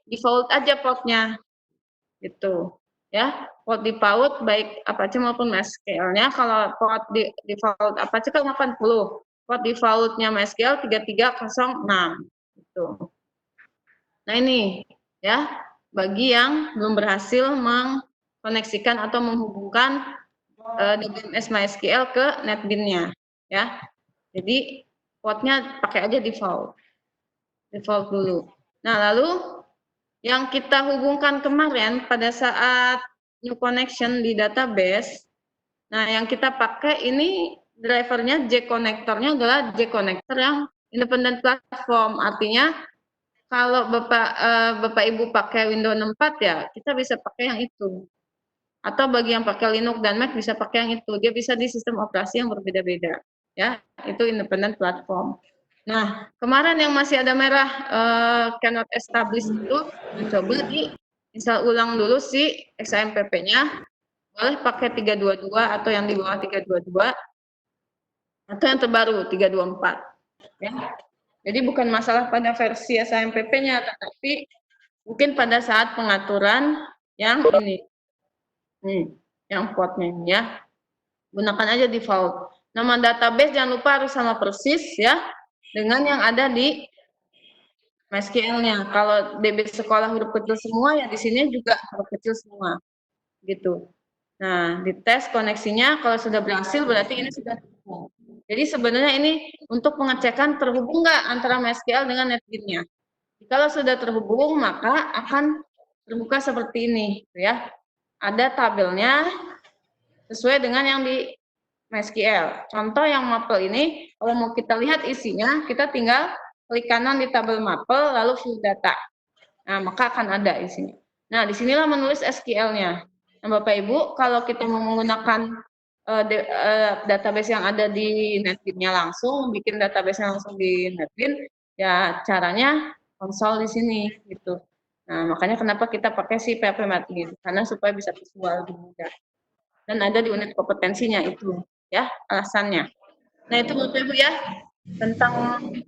default aja portnya gitu ya. Port default baik Apache maupun MySQL-nya. Kalau port default Apache kan 80, port defaultnya MySQL 3306 gitu. Nah ini ya, bagi yang belum berhasil mengkoneksikan atau menghubungkan DBMS MySQL ke NetBeans-nya ya. Jadi portnya pakai aja default dulu. Nah lalu yang kita hubungkan kemarin pada saat new connection di database, nah yang kita pakai ini drivernya J-connectornya adalah J-connector yang independent platform. Artinya kalau Bapak Ibu pakai Windows 64 ya, kita bisa pakai yang itu. Atau bagi yang pakai Linux dan Mac bisa pakai yang itu. Dia bisa di sistem operasi yang berbeda-beda. Ya, itu independent platform. Nah, kemarin yang masih ada merah cannot establish itu, coba di install ulang dulu si XAMPP-nya. Boleh pakai 322 atau yang di bawah 322 atau yang terbaru 324. Ya. Jadi bukan masalah pada versi SAMPP-nya, tetapi mungkin pada saat pengaturan yang ini, yang portnya ini ya, gunakan aja default. Nama database jangan lupa harus sama persis ya, dengan yang ada di MySQL-nya. Kalau DB sekolah huruf kecil semua, ya di sini juga huruf kecil semua, gitu. Nah, dites koneksinya, kalau sudah berhasil berarti ini sudah terhubung. Jadi sebenarnya ini untuk pengecekan terhubung nggak antara MySQL dengan NetBeans-nya. Kalau sudah terhubung, maka akan terbuka seperti ini, ya. Ada tabelnya sesuai dengan yang di MySQL. Contoh yang mapel ini, kalau mau kita lihat isinya, kita tinggal klik kanan di tabel mapel, lalu view data. Nah, maka akan ada isinya. Nah, disinilah menulis SQL-nya. Nah, Bapak Ibu, kalau kita mau menggunakan database yang ada di NetBeans-nya langsung, bikin database-nya langsung di NetBeans, ya caranya konsol di sini gitu. Nah, makanya kenapa kita pakai si PHP Matlab, karena supaya bisa visual lebih mudah. Dan ada di unit kompetensinya itu, ya, alasannya. Nah, itu Bapak Ibu ya, tentang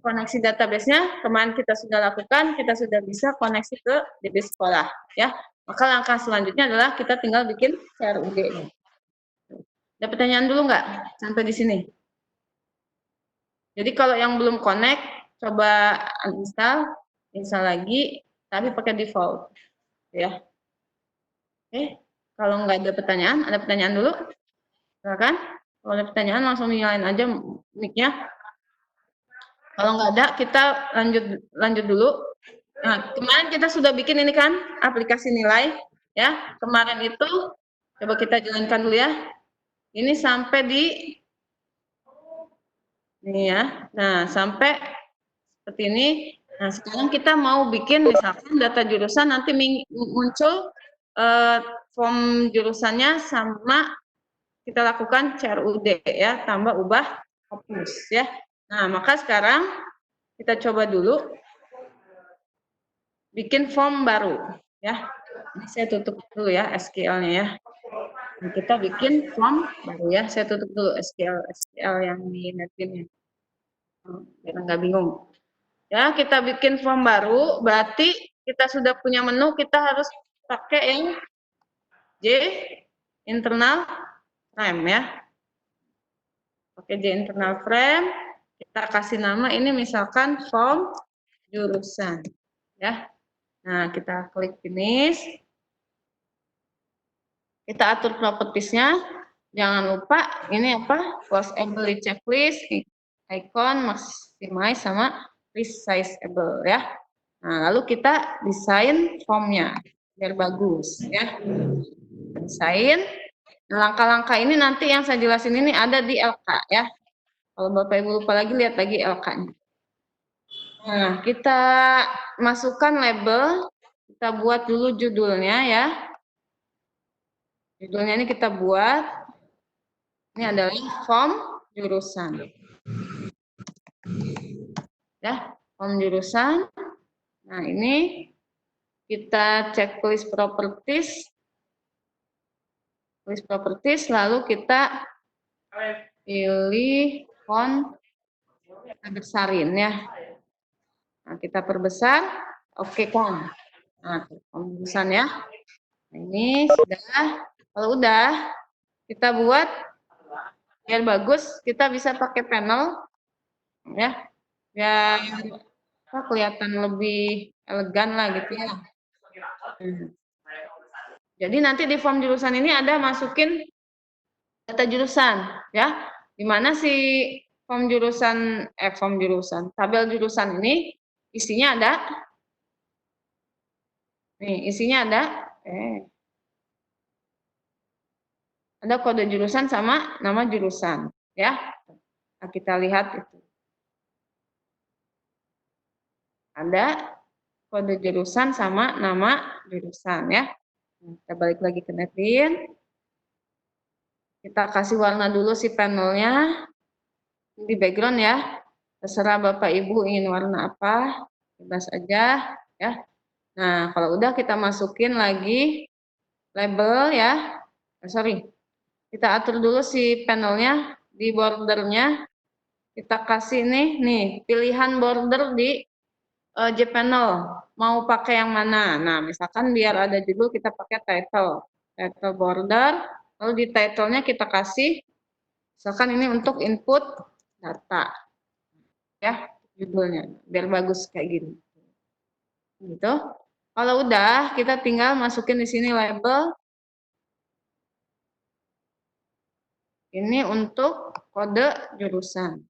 koneksi database-nya kemarin kita sudah lakukan, kita sudah bisa koneksi ke DB sekolah ya. Maka langkah selanjutnya adalah kita tinggal bikin CRUD. Ada pertanyaan dulu nggak sampai di sini? Jadi kalau yang belum connect, coba install lagi, tapi pakai default ya. Oke, kalau nggak ada pertanyaan dulu? Silakan. Kalau ada pertanyaan langsung nyalain aja mic-nya. Kalau nggak ada, kita lanjut dulu. Nah, kemarin kita sudah bikin ini kan, aplikasi nilai. Ya, kemarin itu, coba kita jalankan dulu ya. Ini sampai di, ini ya. Nah, sampai seperti ini. Nah, sekarang kita mau bikin misalkan data jurusan, nanti muncul form jurusannya sama kita lakukan CRUD ya, tambah ubah hapus ya. Nah, maka sekarang kita coba dulu bikin form baru ya. Ini saya tutup dulu ya SQL-nya ya. Nah, kita bikin form baru ya. Saya tutup dulu SQL yang di NetBeans-nya. Biar nggak bingung. Ya, kita bikin form baru, berarti kita sudah punya menu, kita harus pakai yang J internal frame ya. Oke, J internal frame, kita kasih nama ini misalkan form jurusan ya. Nah, kita klik finish. Kita atur propertiesnya. Jangan lupa ini apa? Closable checklist, icon, maximize sama resizable ya. Nah, lalu kita desain formnya biar bagus ya. Desain. Langkah-langkah ini nanti yang saya jelasin ini ada di LK ya. Kalau Bapak Ibu lupa lagi, lihat lagi LK-nya. Nah, kita masukkan label, kita buat dulu judulnya ya. Judulnya ini kita buat, ini adalah form jurusan. Ya, form jurusan. Nah, ini kita checklist properties. List properties, lalu kita pilih font, kita besarin ya. Nah, kita perbesar, oke kan. Nah, form jurusan ya. Nah, ini sudah. Kalau udah, kita buat biar bagus, kita bisa pakai panel ya, biar kelihatan lebih elegan lah gitu ya. Jadi nanti di form jurusan ini ada masukin data jurusan ya, di mana si form jurusan tabel jurusan ini isinya ada nih, isinya ada kode jurusan sama nama jurusan ya. Nah, kita lihat itu ada kode jurusan sama nama jurusan ya. Kita balik lagi ke Netlin, kita kasih warna dulu si panelnya di background ya, terserah Bapak Ibu ingin warna apa, bebas aja ya. Nah, kalau udah kita masukin lagi label ya. Sorry, kita atur dulu si panelnya di bordernya. Kita kasih nih pilihan border di JPanel. Mau pakai yang mana? Nah, misalkan biar ada judul kita pakai title border. Lalu di title-nya kita kasih, misalkan ini untuk input data ya, judulnya biar bagus kayak gini. Gitu. Kalau udah, kita tinggal masukin di sini label. Ini untuk kode jurusan.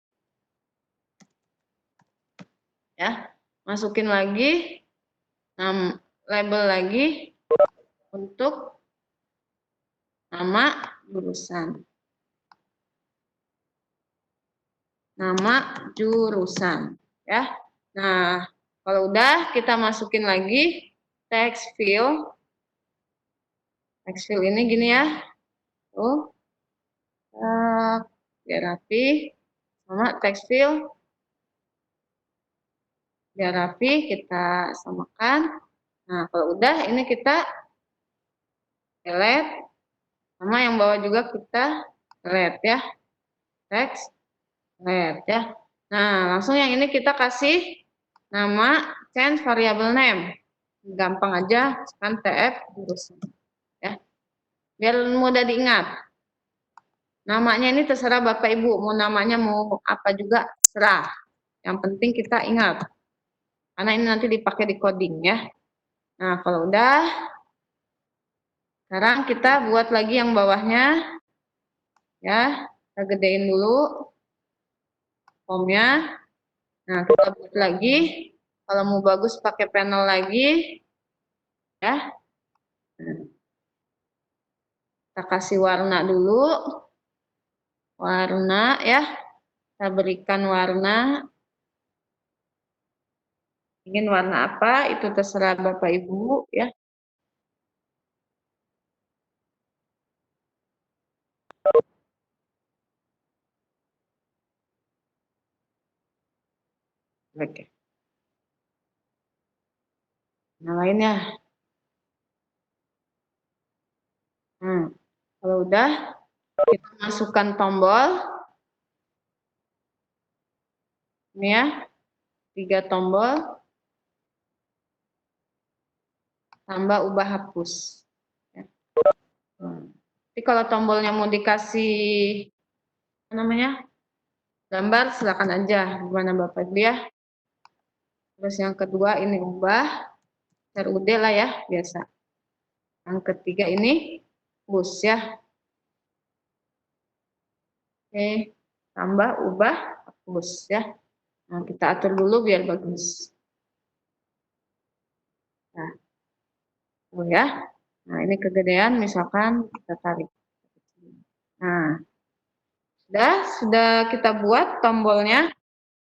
Ya, masukin lagi label lagi untuk nama jurusan. Nama jurusan, ya. Nah, kalau udah kita masukin lagi text field. Text field ini gini ya. Tuh. Biar rapi. Sama text field. Biar rapi, kita samakan. Nah, kalau udah ini kita delete. Sama yang bawah juga kita delete ya. Text delete ya. Nah, langsung yang ini kita kasih nama change variable name. Gampang aja, kan TF jurusan. Ya. Biar mudah diingat. Namanya ini terserah Bapak Ibu, mau namanya mau apa juga terserah. Yang penting kita ingat. Karena ini nanti dipakai di coding ya. Nah, kalau udah, sekarang kita buat lagi yang bawahnya. Ya, kita gedein dulu formnya. Nah, kita buat lagi. Kalau mau bagus pakai panel lagi. Ya. Kita kasih warna dulu. Warna ya. Kita berikan warna. Ingin warna apa, itu terserah Bapak Ibu ya. Oke. Nah, lainnya. Kalau udah, kita masukkan tombol. Ini ya, 3 tombol. Tambah, ubah, hapus. Ya. Jadi kalau tombolnya mau dikasih apa namanya gambar, silakan aja, gimana Bapak Ibu ya. Terus yang kedua ini ubah, RUD lah ya, biasa. Yang ketiga ini push ya. Oke, tambah, ubah, hapus ya. Nah, kita atur dulu biar bagus. Nah, oh ya. Nah, ini kegedean, misalkan kita tarik. Nah, sudah kita buat tombolnya.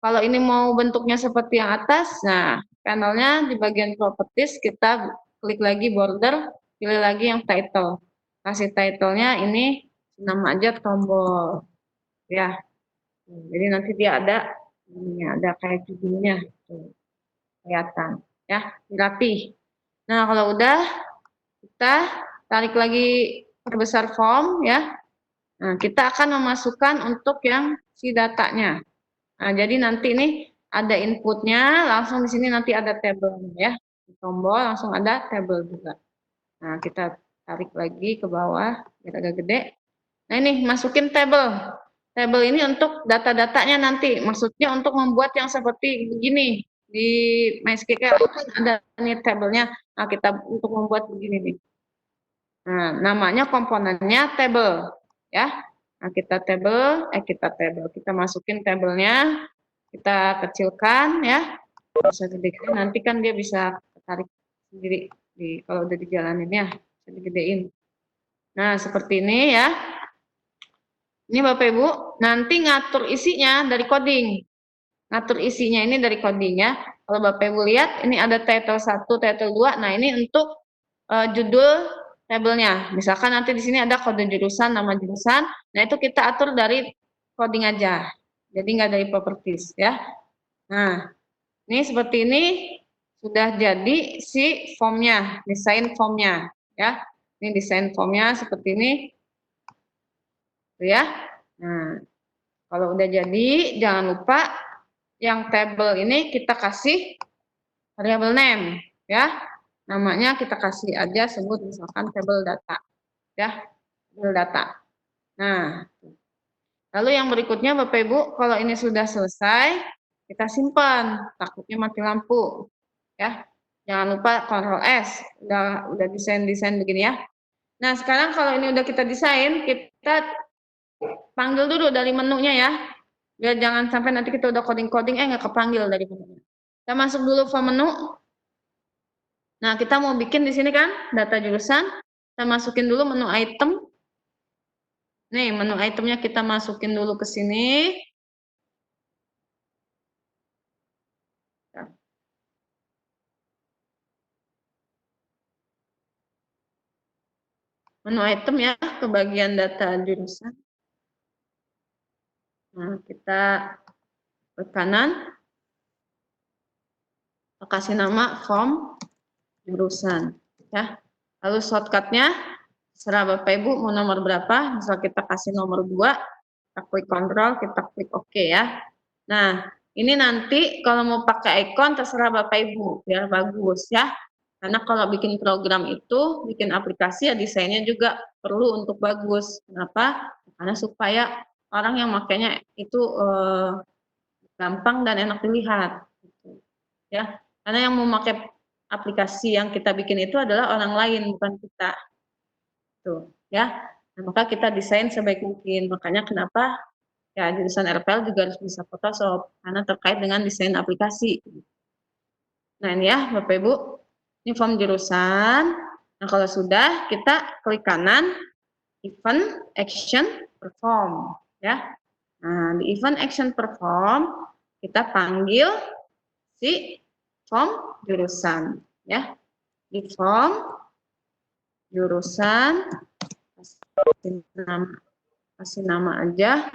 Kalau ini mau bentuknya seperti yang atas, nah panelnya di bagian properties kita klik lagi border, pilih lagi yang title. Kasih titlenya ini nama aja tombol, ya. Jadi nanti dia ada kayak judulnya, kelihatan, ya, rapi. Nah kalau udah kita tarik lagi perbesar form, ya. Nah kita akan memasukkan untuk yang si datanya. Nah, jadi nanti ini ada inputnya, langsung di sini nanti ada tabelnya ya. tombol langsung ada tabel juga. Nah, kita tarik lagi ke bawah biar agak gede. Nah, ini masukin tabel. Tabel ini untuk data-datanya nanti. Maksudnya untuk membuat yang seperti begini. Di MySQL ada nih tabelnya. Nah, kita untuk membuat begini nih. Nah, namanya komponennya table, ya. Nah, kita masukin tabelnya, kita kecilkan, ya. Bisa gedein, nanti kan dia bisa tarik sendiri kalau udah dijalanin ya, bisa digedein. Nah, seperti ini ya. Ini Bapak Ibu, nanti ngatur isinya dari coding. Ngatur isinya ini dari coding ya. Kalau Bapak Ibu lihat, ini ada title 1, title 2. Nah, ini untuk judul tabelnya. Misalkan nanti di sini ada kode jurusan, nama jurusan. Nah, itu kita atur dari coding aja. Jadi nggak dari properties ya. Nah, ini seperti ini sudah jadi si formnya, desain formnya ya. Ini desain formnya seperti ini. Ya. Nah, kalau udah jadi, jangan lupa yang tabel ini kita kasih variable name, ya. Namanya kita kasih aja sebut misalkan tabel data, ya. Tabel data. Nah, lalu yang berikutnya Bapak Ibu, kalau ini sudah selesai, kita simpan. Takutnya mati lampu, ya. Jangan lupa Ctrl S. Udah desain begini ya. Nah, sekarang kalau ini udah kita desain, kita panggil dulu dari menunya ya. Biar jangan sampai nanti kita udah coding-coding, nggak kepanggil dari menunya. Kita masuk dulu ke menu. Nah, kita mau bikin di sini kan data jurusan. Kita masukin dulu menu item. Nih, menu itemnya kita masukin dulu ke sini. Menu item ya, ke bagian data jurusan. Nah, kita ke kanan. Kita kasih nama form jurusan. Ya. Lalu shortcutnya, serah Bapak Ibu mau nomor berapa. Misal kita kasih nomor 2, kita klik Ctrl, kita klik OK ya. Nah, ini nanti kalau mau pakai icon terserah Bapak Ibu, biar bagus ya. Karena kalau bikin program itu, bikin aplikasi ya desainnya juga perlu untuk bagus. Kenapa? Karena supaya orang yang makainya itu gampang dan enak dilihat. Ya, karena yang memakai aplikasi yang kita bikin itu adalah orang lain, bukan kita. Tuh, ya. Nah, maka kita desain sebaik mungkin. Makanya kenapa ya jurusan RPL juga harus bisa Photoshop karena terkait dengan desain aplikasi. Nah, ini ya Bapak Ibu. Ini form jurusan. Nah, kalau sudah kita klik kanan event action perform ya. Nah, di event action perform kita panggil si form jurusan ya. Di form jurusan kasih nama aja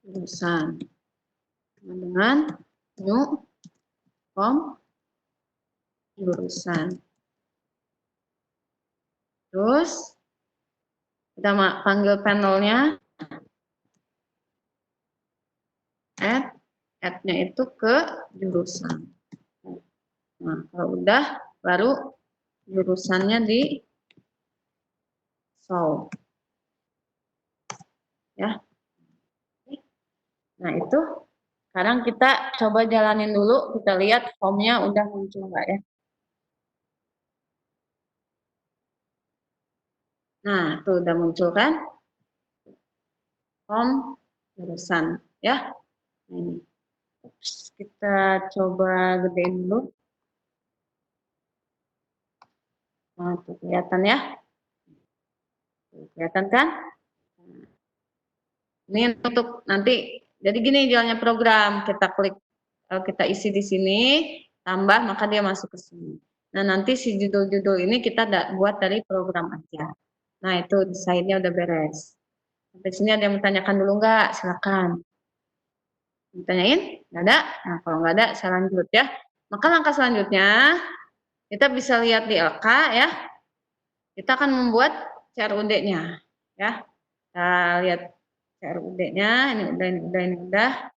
jurusan dengan new form jurusan. Terus kita panggil panelnya add-nya itu ke jurusan. Nah, kalau udah baru jurusannya di show. Ya. Nah, itu sekarang kita coba jalanin dulu, kita lihat formnya udah muncul nggak ya. Nah, itu udah muncul kan? Form jurusan ya. Nah, ini. Kita coba gedein dulu. Nah, itu kelihatan ya. Kelihatan kan? Ini untuk nanti, jadi gini jalannya program, kita klik, kita isi di sini, tambah, maka dia masuk ke sini. Nah, nanti si judul-judul ini kita buat dari program aja. Nah, itu desainnya udah beres. Sampai sini ada yang bertanyakan dulu nggak? Silakan. Ditanyain? Nggak ada? Nah, kalau nggak ada, saya lanjut ya. Maka langkah selanjutnya, kita bisa lihat di LK ya. Kita akan membuat CRUD-nya ya. Kita lihat CRUD-nya, ini udah.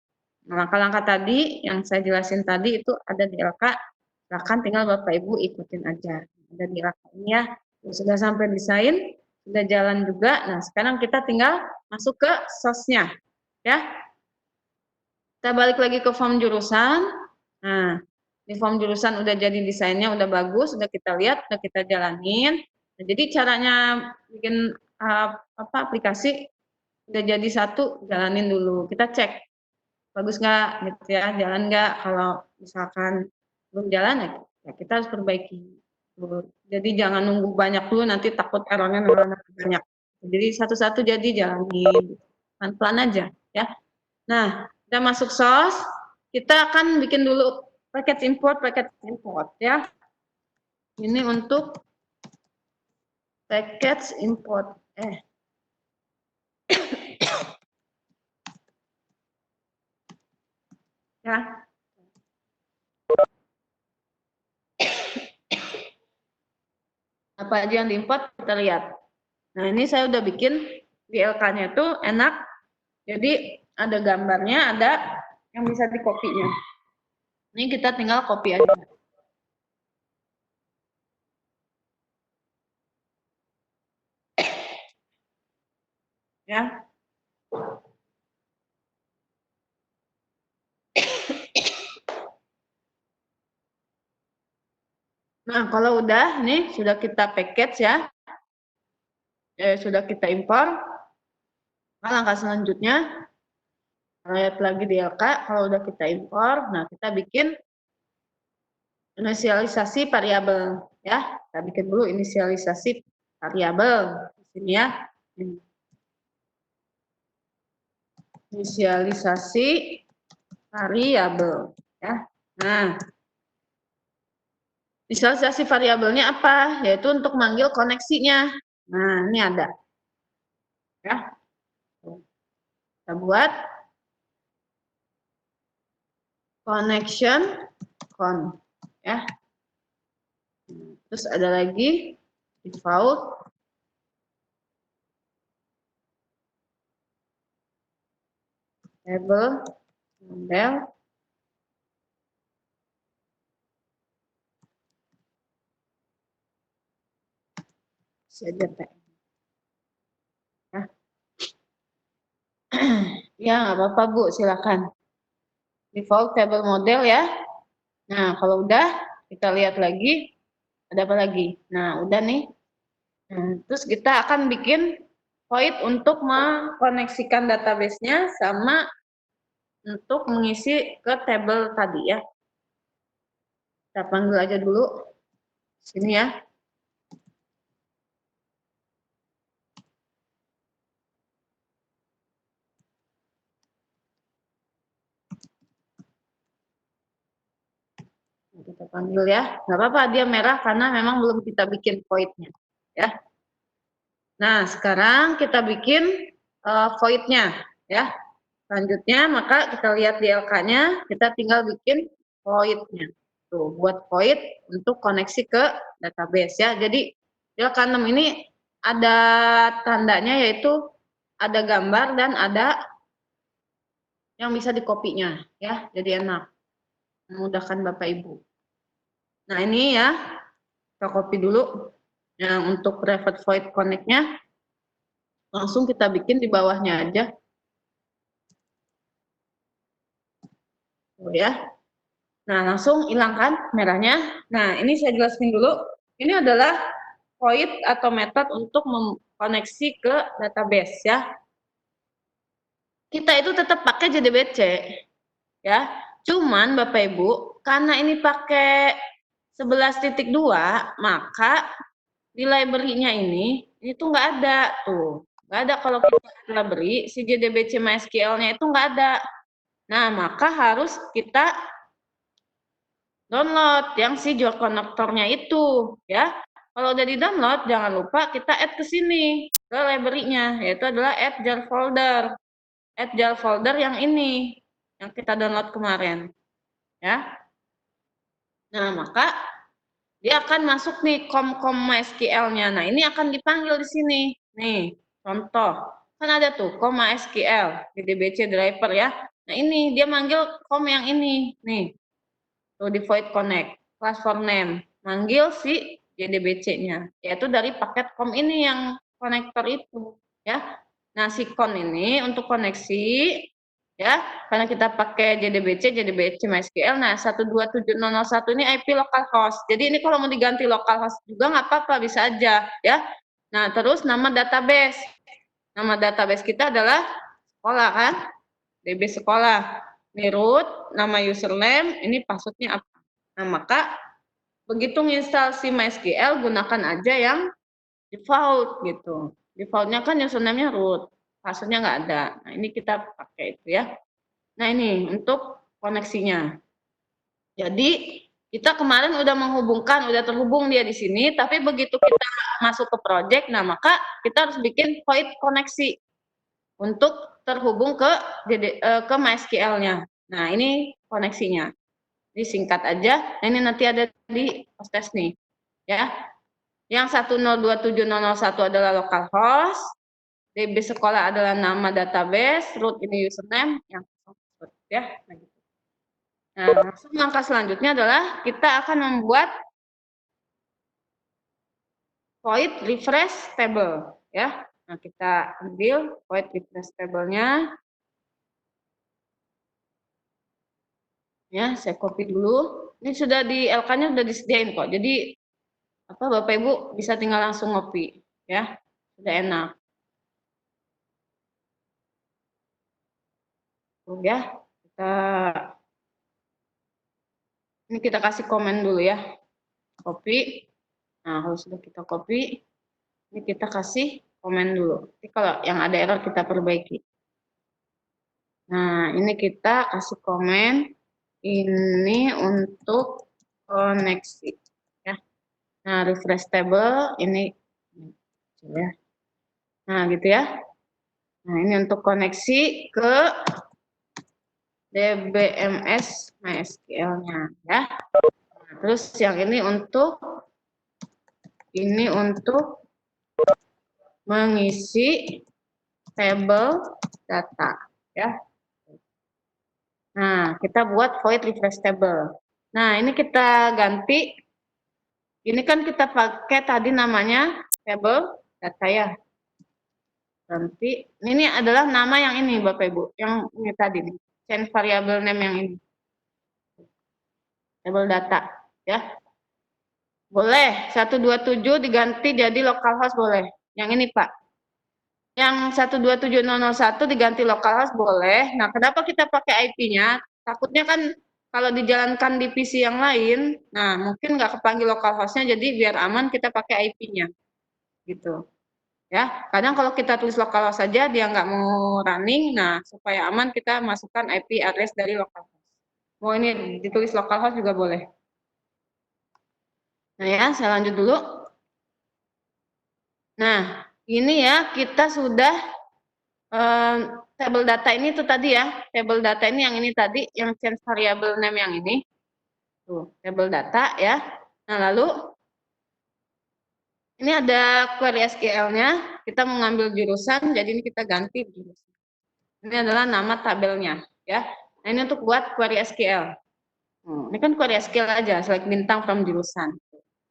Nah, langkah-langkah tadi yang saya jelasin tadi itu ada di LK, silakan tinggal Bapak Ibu ikutin aja. Ada di LK ini ya. Sudah sampai desain, sudah jalan juga. Nah, sekarang kita tinggal masuk ke sosnya. Ya. Kita balik lagi ke form jurusan. Nah, di form jurusan udah jadi desainnya, udah bagus, udah kita lihat, udah kita jalanin. Nah, jadi caranya bikin aplikasi udah jadi satu, jalanin dulu. Kita cek bagus nggak gitu ya, jalan nggak. Kalau misalkan belum jalan ya kita harus perbaiki. Jadi jangan nunggu banyak dulu, nanti takut errornya banyak. Jadi satu-satu jadi jalanin pelan-pelan aja ya. Nah, kita masuk sos, kita akan bikin dulu package import ya. Ini untuk package import. Ya. Apa aja yang diimport kita lihat. Nah, ini saya udah bikin di LK-nya tuh enak. Jadi ada gambarnya, ada yang bisa dikopinya. Ini kita tinggal copy aja. Ya. Nah, kalau udah nih sudah kita package ya. Sudah kita import. Nah, langkah selanjutnya lihat lagi di LK, kalau udah kita import, nah kita bikin inisialisasi variabel ya. Kita bikin dulu inisialisasi variabel di sini ya. Inisialisasi variabel ya. Nah, inisialisasi variabelnya apa? Yaitu untuk manggil koneksinya. Nah, ini ada. Ya. Kita buat connection con ya. Terus ada lagi default table model saja Pak. Ya, nggak apa-apa Bu, silakan. Default table model ya. Nah, kalau udah kita lihat lagi ada apa lagi. Nah, udah nih. Nah, terus kita akan bikin void untuk mengkoneksikan database-nya sama untuk mengisi ke table tadi ya. Kita panggil aja dulu sini ya. Kita panggil ya, nggak apa-apa dia merah karena memang belum kita bikin void-nya ya. Nah, sekarang kita bikin void-nya ya. Selanjutnya maka kita lihat di LK-nya, kita tinggal bikin void-nya. Tuh, buat void untuk koneksi ke database ya. Jadi di LK6 ini ada tandanya yaitu ada gambar dan ada yang bisa dikopinya ya. Jadi enak. Memudahkan Bapak Ibu. Nah, ini ya. Kita copy dulu. Yang untuk private void connect-nya langsung kita bikin di bawahnya aja. Oh ya. Nah, langsung hilangkan merahnya. Nah, ini saya jelaskan dulu. Ini adalah void atau metode untuk mengkoneksi ke database ya. Kita itu tetap pakai JDBC ya. Cuman Bapak Ibu, karena ini pakai 11.2, maka di library-nya ini tuh nggak ada tuh. Nggak ada kalau kita library, si JDBC MySQL-nya itu nggak ada. Nah, maka harus kita download yang si Jor konektornya itu ya. Kalau udah di download jangan lupa kita add ke sini ke library-nya, yaitu adalah add jar folder. Add jar folder yang ini yang kita download kemarin ya. Nah, maka dia akan masuk nih com MySQL-nya. Nah, ini akan dipanggil di sini. Nih, contoh. Kan ada tuh com MySQL di DBC driver ya. Nah ini dia manggil com yang ini nih, tuh di void connect platform name, manggil si JDBC-nya, yaitu dari paket com ini yang konektor itu, ya. Nah si con ini untuk koneksi, ya, karena kita pakai JDBC MySQL. Nah 127.0.1 ini IP localhost. Jadi ini kalau mau diganti localhost juga nggak apa-apa, bisa aja, ya. Nah terus nama database. Nama database kita adalah sekolah kan, DB sekolah. Ini root, nama username, ini passwordnya apa. Nah maka begitu nginstal si MySQL, gunakan aja yang default gitu. Defaultnya kan username-nya root, passwordnya nggak ada. Nah ini kita pakai itu ya. Nah ini untuk koneksinya. Jadi kita kemarin udah menghubungkan, udah terhubung dia di sini, tapi begitu kita masuk ke project, nah maka kita harus bikin void koneksi untuk terhubung ke ke MySQL-nya. Nah ini koneksinya. Ini singkat aja. Nah, ini nanti ada di hostess nih, ya. Yang 1027001 adalah localhost, DB sekolah adalah nama database, root ini username, yang ya. Nah, langsung langkah selanjutnya adalah kita akan membuat void refresh table, ya. Nah, kita ambil void refresh table-nya. Ya, saya copy dulu. Ini sudah di LK-nya sudah disediain kok. Jadi apa Bapak Ibu bisa tinggal langsung ngopi, ya. Sudah enak. Oh ya, ini kita kasih komen dulu ya. Copy. Nah, kalau sudah kita copy, ini kita kasih komen dulu. Jadi kalau yang ada error kita perbaiki. Nah, ini kita kasih komen. Ini untuk koneksi, ya. Nah, refresh table ini, ya. Nah, gitu ya. Nah, ini untuk koneksi ke DBMS MySQL-nya, ya. Nah, terus yang ini untuk mengisi table data, ya. Nah, kita buat void refresh table. Nah, ini kita ganti. Ini kan kita pakai tadi namanya table data ya. Ganti. Ini adalah nama yang ini Bapak Ibu, yang ini tadi nih. Change variable name yang ini. Table data, ya. Boleh, 127 diganti jadi localhost boleh. Yang ini Pak. Yang 127.001 diganti localhost boleh. Nah, kenapa kita pakai IP-nya? Takutnya kan kalau dijalankan di PC yang lain, nah mungkin nggak kepanggil localhost-nya, jadi biar aman kita pakai IP-nya. Gitu. Ya, kadang kalau kita tulis localhost saja dia nggak mau running, nah supaya aman kita masukkan IP address dari localhost. Mau ini ditulis localhost juga boleh. Nah ya, saya lanjut dulu. Nah, ini ya kita sudah table data ini tuh tadi ya, table data ini yang ini tadi, yang change variable name yang ini, tuh table data ya. Nah lalu ini ada query SQL-nya, kita mengambil jurusan, jadi ini kita ganti jurusan. Ini adalah nama tabelnya ya. Nah ini untuk buat query SQL. Ini kan query SQL aja, select bintang from jurusan,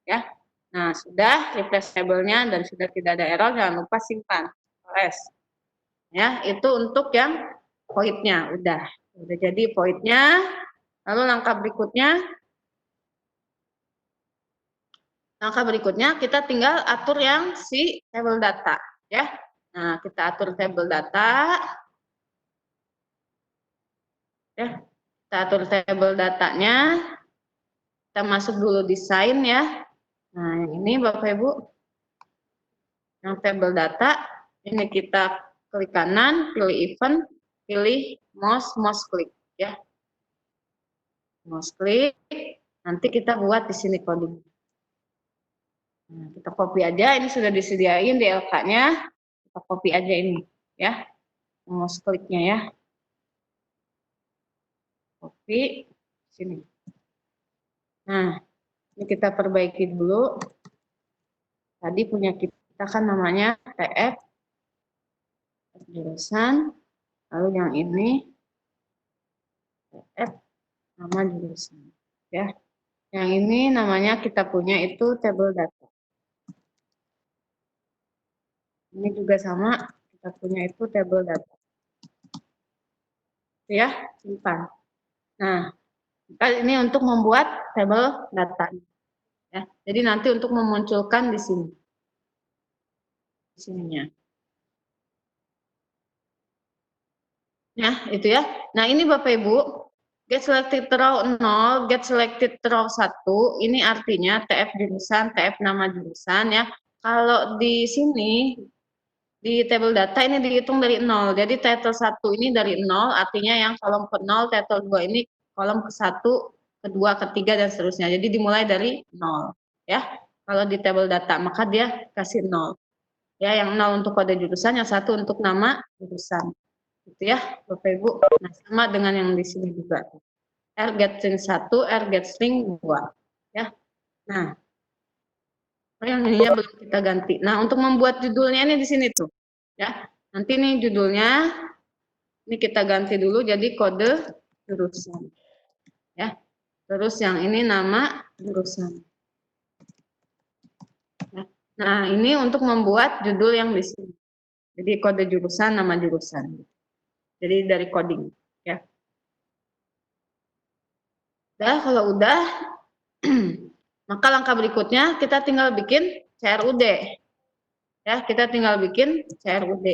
ya. Nah sudah refresh tabelnya dan sudah tidak ada error, jangan lupa simpan, press. Ya, itu untuk yang void-nya udah jadi void-nya. Lalu langkah berikutnya kita tinggal atur yang si table data, ya. Nah, kita atur table data, ya. Kita atur table datanya. Kita masuk dulu desain ya. Nah, yang ini Bapak Ibu, yang table data, ini kita klik kanan, pilih event, pilih mouse klik, ya. Mouse klik, nanti kita buat di sini coding. Nah, kita copy aja, ini sudah disediain di LK-nya. Kita copy aja ini, ya. Mouse kliknya ya. Copy sini. Nah, ini kita perbaiki dulu. Tadi punya kita kan namanya TF jurusan. Lalu yang ini nama jurusan. Ya, yang ini namanya kita punya itu table data. Ini juga sama, kita punya itu table data. Ya, simpan. Nah, ini untuk membuat table data. Ya, jadi nanti untuk memunculkan di sini. Di sininya. Ya, itu ya. Nah, ini Bapak Ibu, get selected row 0, get selected row 1, ini artinya TF jurusan, TF nama jurusan ya. Kalau di sini, di table data ini dihitung dari 0. Jadi title 1 ini dari 0, artinya yang kolom ke 0, title 2 ini kolom ke 1, kedua, ketiga, dan seterusnya. Jadi dimulai dari 0. Ya, kalau di table data, maka dia kasih 0. Ya, yang 0 untuk kode jurusan, yang 1 untuk nama jurusan. Gitu ya, Bapak Ibu. Nah, sama dengan yang di sini juga. R get string 1, R get string 2. Ya. Nah, yang ininya belum kita ganti. Nah, untuk membuat judulnya ini di sini tuh. Ya. Nanti nih judulnya ini kita ganti dulu jadi kode jurusan. Ya. Terus yang ini nama jurusan. Ya. Nah, ini untuk membuat judul yang di sini. Jadi kode jurusan, nama jurusan. Jadi dari coding, ya. Udah, kalau udah, maka langkah berikutnya kita tinggal bikin CRUD. Ya, kita tinggal bikin CRUD.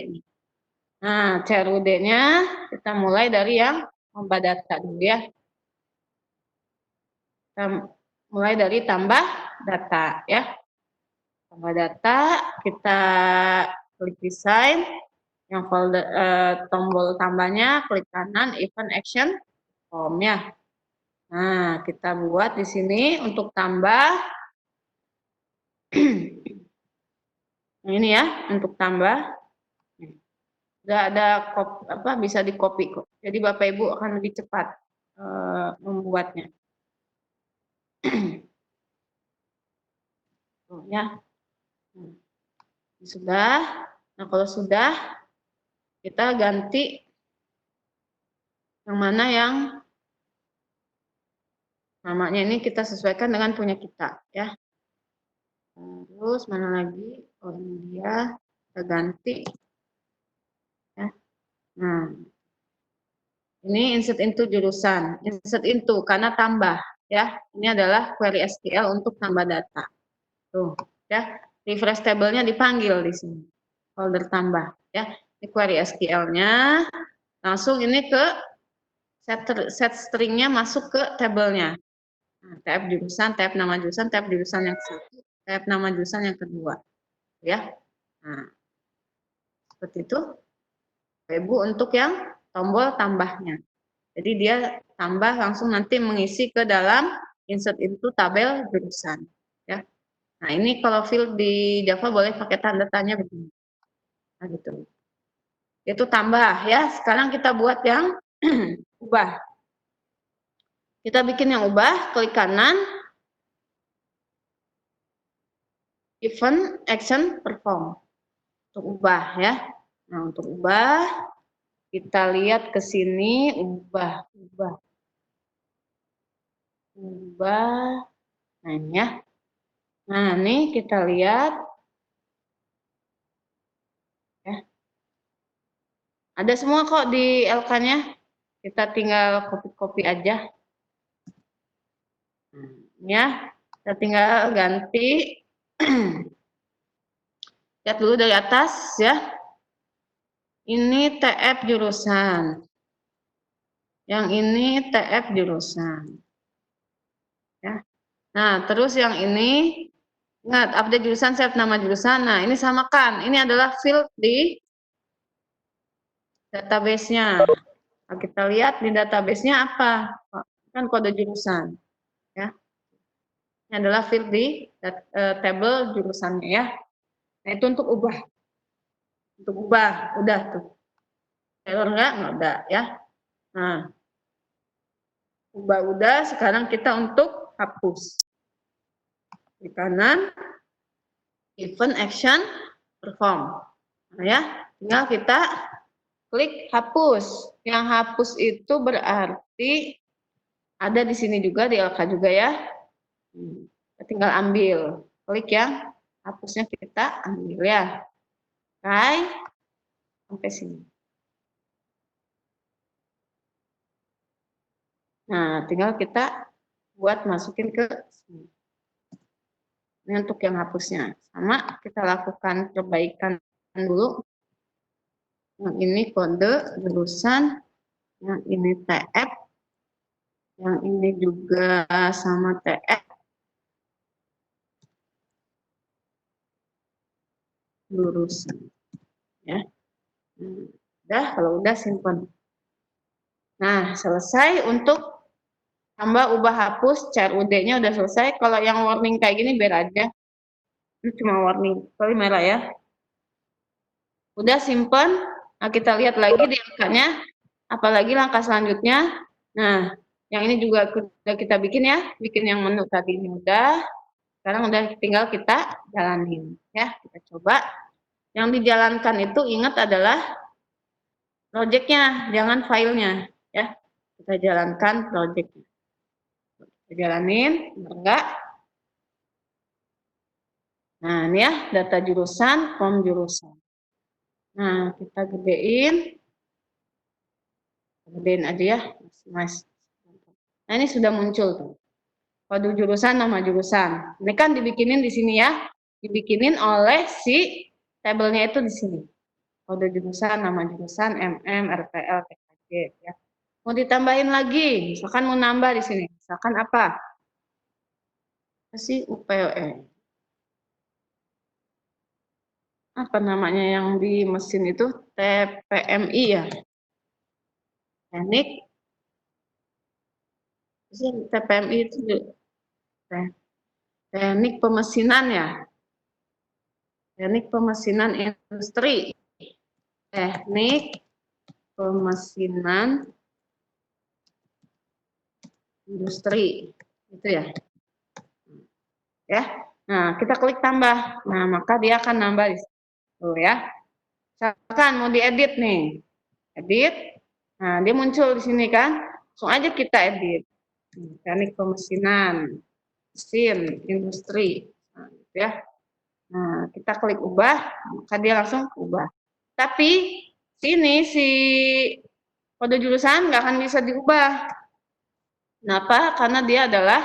Nah, CRUD-nya kita mulai dari yang tambah data dulu ya. Kita mulai dari tambah data ya. Tambah data, kita klik desain, yang folder tombol tambahnya klik kanan, event action, form ya. Nah, kita buat di sini untuk tambah. Nah, ini ya untuk tambah. Sudah ada bisa di copy kok. Jadi Bapak Ibu akan lebih cepat membuatnya. Ya. Sudah. Nah, kalau sudah kita ganti yang mana yang namanya ini kita sesuaikan dengan punya kita ya. Terus mana lagi? Oh, ini dia. Kita ganti ya. Nah, ini insert into jurusan, insert into karena tambah ya. Ini adalah query SQL untuk tambah data. Tuh, ya. Refresh table-nya dipanggil di sini. Folder tambah ya. Ini query SQL-nya. Langsung ini ke set string-nya masuk ke tabelnya. Nah, tab jurusan, tab nama jurusan, tab jurusan yang satu, tab nama jurusan yang kedua. Ya. Nah, seperti itu. Ibu untuk yang tombol tambahnya. Jadi dia tambah langsung nanti mengisi ke dalam insert into tabel jurusan. Ya. Nah, ini kalau field di Java boleh pakai tanda tanya begini. Nah, gitu. Itu tambah ya. Sekarang kita buat yang ubah. Kita bikin yang ubah, klik kanan, event, action, perform. Untuk ubah ya. Nah, untuk ubah, kita lihat ke sini, ubah. Nah, ini ya. Nah, ini kita lihat. Ya. Ada semua kok di LK-nya. Kita tinggal copy-copy aja. Ya, kita tinggal ganti. Lihat dulu dari atas ya. Ini TF jurusan. Yang ini TF jurusan. Ya. Nah, terus yang ini ingat update jurusan, save nama jurusan. Nah, ini samakan. Ini adalah field di database-nya. Nah, kita lihat di database-nya apa? Kan kode jurusan. Ya. Ini adalah field di table jurusannya ya. Nah, itu untuk ubah. Untuk ubah, udah tuh. Error enggak ada ya. Nah, ubah udah, sekarang kita untuk hapus. Di kanan, event action perform. Nah, ya, tinggal kita klik hapus. Yang hapus itu berarti Ada di sini juga, di LK juga ya. Tinggal ambil. Klik yang hapusnya kita ambil ya. Oke. Sampai sini. Nah, tinggal kita buat masukin ke sini. Ini untuk yang hapusnya. Sama kita lakukan perbaikan dulu. Yang ini kode jurusan, yang ini TF, yang ini juga sama TF. Jurusan. Ya. Udah, kalau udah simpan. Nah, selesai untuk tambah ubah hapus CRUD-nya udah selesai. Kalau yang warning kayak gini biar aja. Ini cuma warning. Sorry merah ya. Udah simpen. Nah, kita lihat lagi di angkanya. Apalagi langkah selanjutnya. Nah, yang ini juga sudah kita bikin ya. Bikin yang menu tadi ini udah. Sekarang udah tinggal kita jalanin. Ya, kita coba. Yang dijalankan itu ingat adalah project-nya, jangan filenya. Ya, kita jalankan project-nya. Kita jalanin, enggak. Nah, ini ya, data jurusan, form jurusan. Nah, kita gedein aja ya, mas. Nah, ini sudah muncul tuh. Kode jurusan, nama jurusan. Ini kan dibikinin di sini ya, dibikinin oleh si tabelnya itu di sini. Kode jurusan, nama jurusan, RPL, TKJ ya. Mau ditambahin lagi, misalkan mau nambah di sini, misalkan apa? Si UPE. Apa namanya yang di mesin itu? TPMI ya. Teknik. TPMI itu teknik pemesinan ya. Teknik pemesinan industri. Teknik pemesinan industri. Itu ya. Ya. Nah, kita klik tambah. Nah, maka dia akan nambah di situ ya. Misalkan mau diedit nih. Edit. Nah, dia muncul di sini kan. Langsung aja kita edit. Teknik pemesinan, mesin, industri. Nah, gitu ya. Nah, kita klik ubah, maka dia langsung ubah. Tapi sini si kode jurusan nggak akan bisa diubah. Kenapa? Karena dia adalah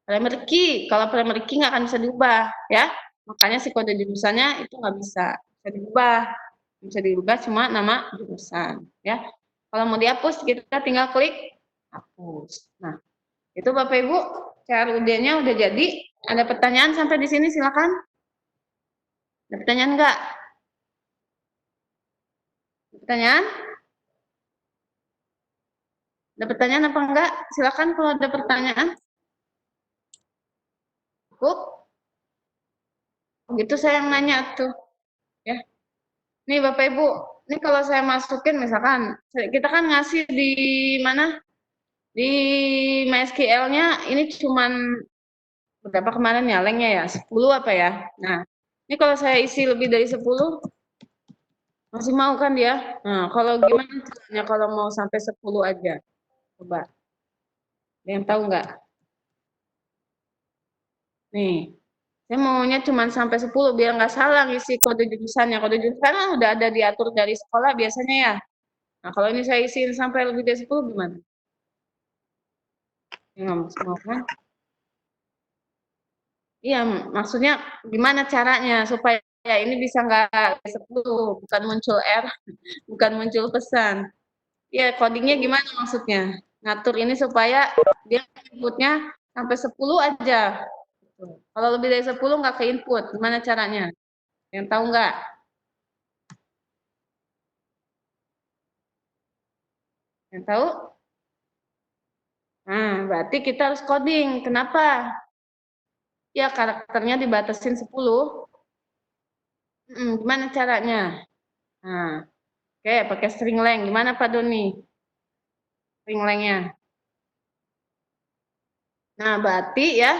primary key. Kalau primary key nggak akan bisa diubah, ya. Makanya si kode jurusannya itu nggak bisa diubah. Bisa diubah cuma nama jurusan, ya. Kalau mau dihapus, kita tinggal klik hapus. Nah, itu Bapak Ibu, CRUD-nya udah jadi. Ada pertanyaan sampai di sini, silakan. Ada pertanyaan nggak? Pertanyaan? Ada pertanyaan apa enggak? Silakan kalau ada pertanyaan. Cukup? Begitu saya yang nanya tuh. Ya. Nih Bapak Ibu, ini kalau saya masukin misalkan, kita kan ngasih di mana? Di MySQL-nya ini cuman berapa kemarin ya lengnya ya? 10 apa ya? Nah, ini kalau saya isi lebih dari 10, masih mau kan dia? Nah, kalau gimana caranya kalau mau sampai 10 aja? Coba. Ada yang tahu nggak? Nih, saya maunya cuma sampai 10 biar nggak salah ngisi kode jurusannya. Kode jurusan kan udah ada diatur dari sekolah biasanya ya. Nah, kalau ini saya isiin sampai lebih dari 10 gimana? Ya, nggak mau kan? Iya, maksudnya gimana caranya supaya ini bisa nggak 10, bukan muncul error, bukan muncul pesan. Iya, codingnya gimana maksudnya? Ngatur ini supaya dia inputnya sampai 10 aja. Kalau lebih dari 10 nggak ke input, gimana caranya? Yang tahu nggak? Yang tahu? Nah, berarti kita harus coding. Kenapa? Ya, karakternya dibatasin 10. Gimana caranya? Nah, oke, pakai string length. Gimana Pak Doni? String length-nya. Nah, berarti ya,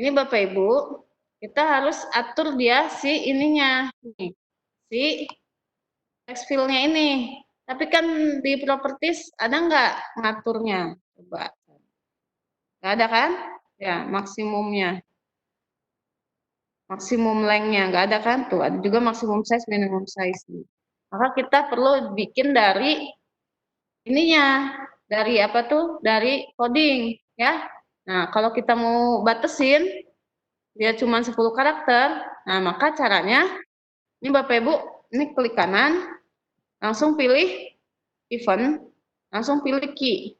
ini Bapak Ibu, kita harus atur dia si ininya. Nih, si text field-nya ini. Tapi kan di properties ada nggak ngaturnya? Coba. Nggak ada kan? Ya, maksimumnya. Maksimum length-nya nggak ada kan? Tuh, ada juga maksimum size, minimum size. Maka kita perlu bikin dari ininya. Dari apa tuh? Dari coding, ya. Nah, kalau kita mau batasin, dia cuma 10 karakter. Nah, maka caranya, ini Bapak Ibu, ini klik kanan, langsung pilih event, langsung pilih key.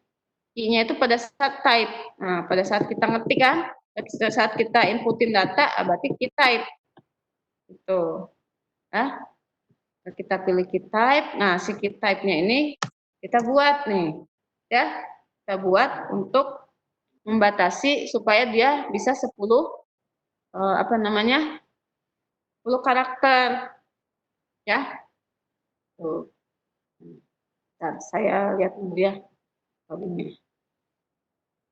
Key-nya itu pada saat type. Nah, pada saat kita ngetik kan, pada saat kita inputin data, berarti key type. Itu. Nah, kita pilih key type. Nah, si key type-nya ini kita buat nih. Ya, kita buat untuk membatasi supaya dia bisa 10 apa namanya? 10 karakter. Ya. Tuh. Bentar, saya lihat dulu ya.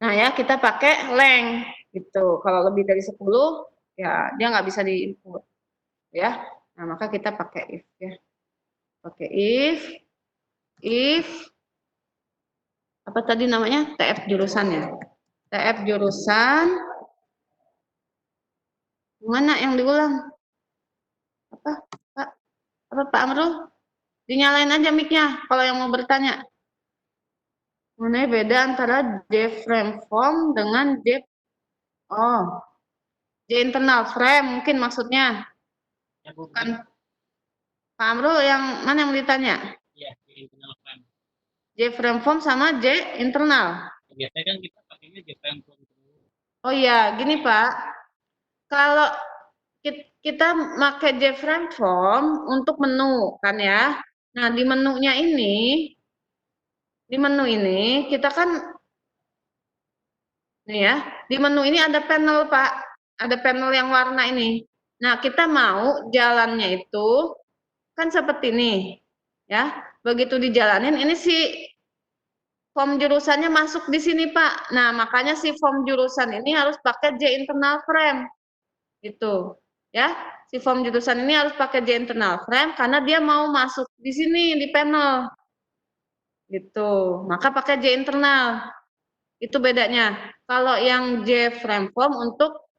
Nah ya, kita pakai length gitu. Kalau lebih dari 10, ya dia nggak bisa di-input. Ya. Nah, maka kita pakai if ya. Pakai if apa tadi namanya? TF jurusan ya. TF jurusan mana yang diulang? Apa? Pak? Apa Pak Amrul? Dinyalain aja mic-nya kalau yang mau bertanya. Mana beda antara J-frame form dengan oh, J internal frame mungkin maksudnya. Ya, bukan. Pak Amrul yang mana yang ditanya? Iya, J internal frame. J frame form sama J internal. Biasanya kan kita pakainya J frame form. Oh iya, gini Pak. Kalau kita pakai J frame form untuk menu kan ya. Nah, di menu ini kita kan nih ya, di menu ini ada panel Pak. Ada panel yang warna ini. Nah, kita mau jalannya itu kan seperti ini. Ya, begitu dijalanin ini si form jurusannya masuk di sini Pak. Nah, makanya si form jurusan ini harus pakai J internal frame. Gitu. Ya, si form jurusan ini harus pakai J internal frame karena dia mau masuk di sini di panel. Gitu. Maka pakai J internal. Itu bedanya. Kalau yang J frame form untuk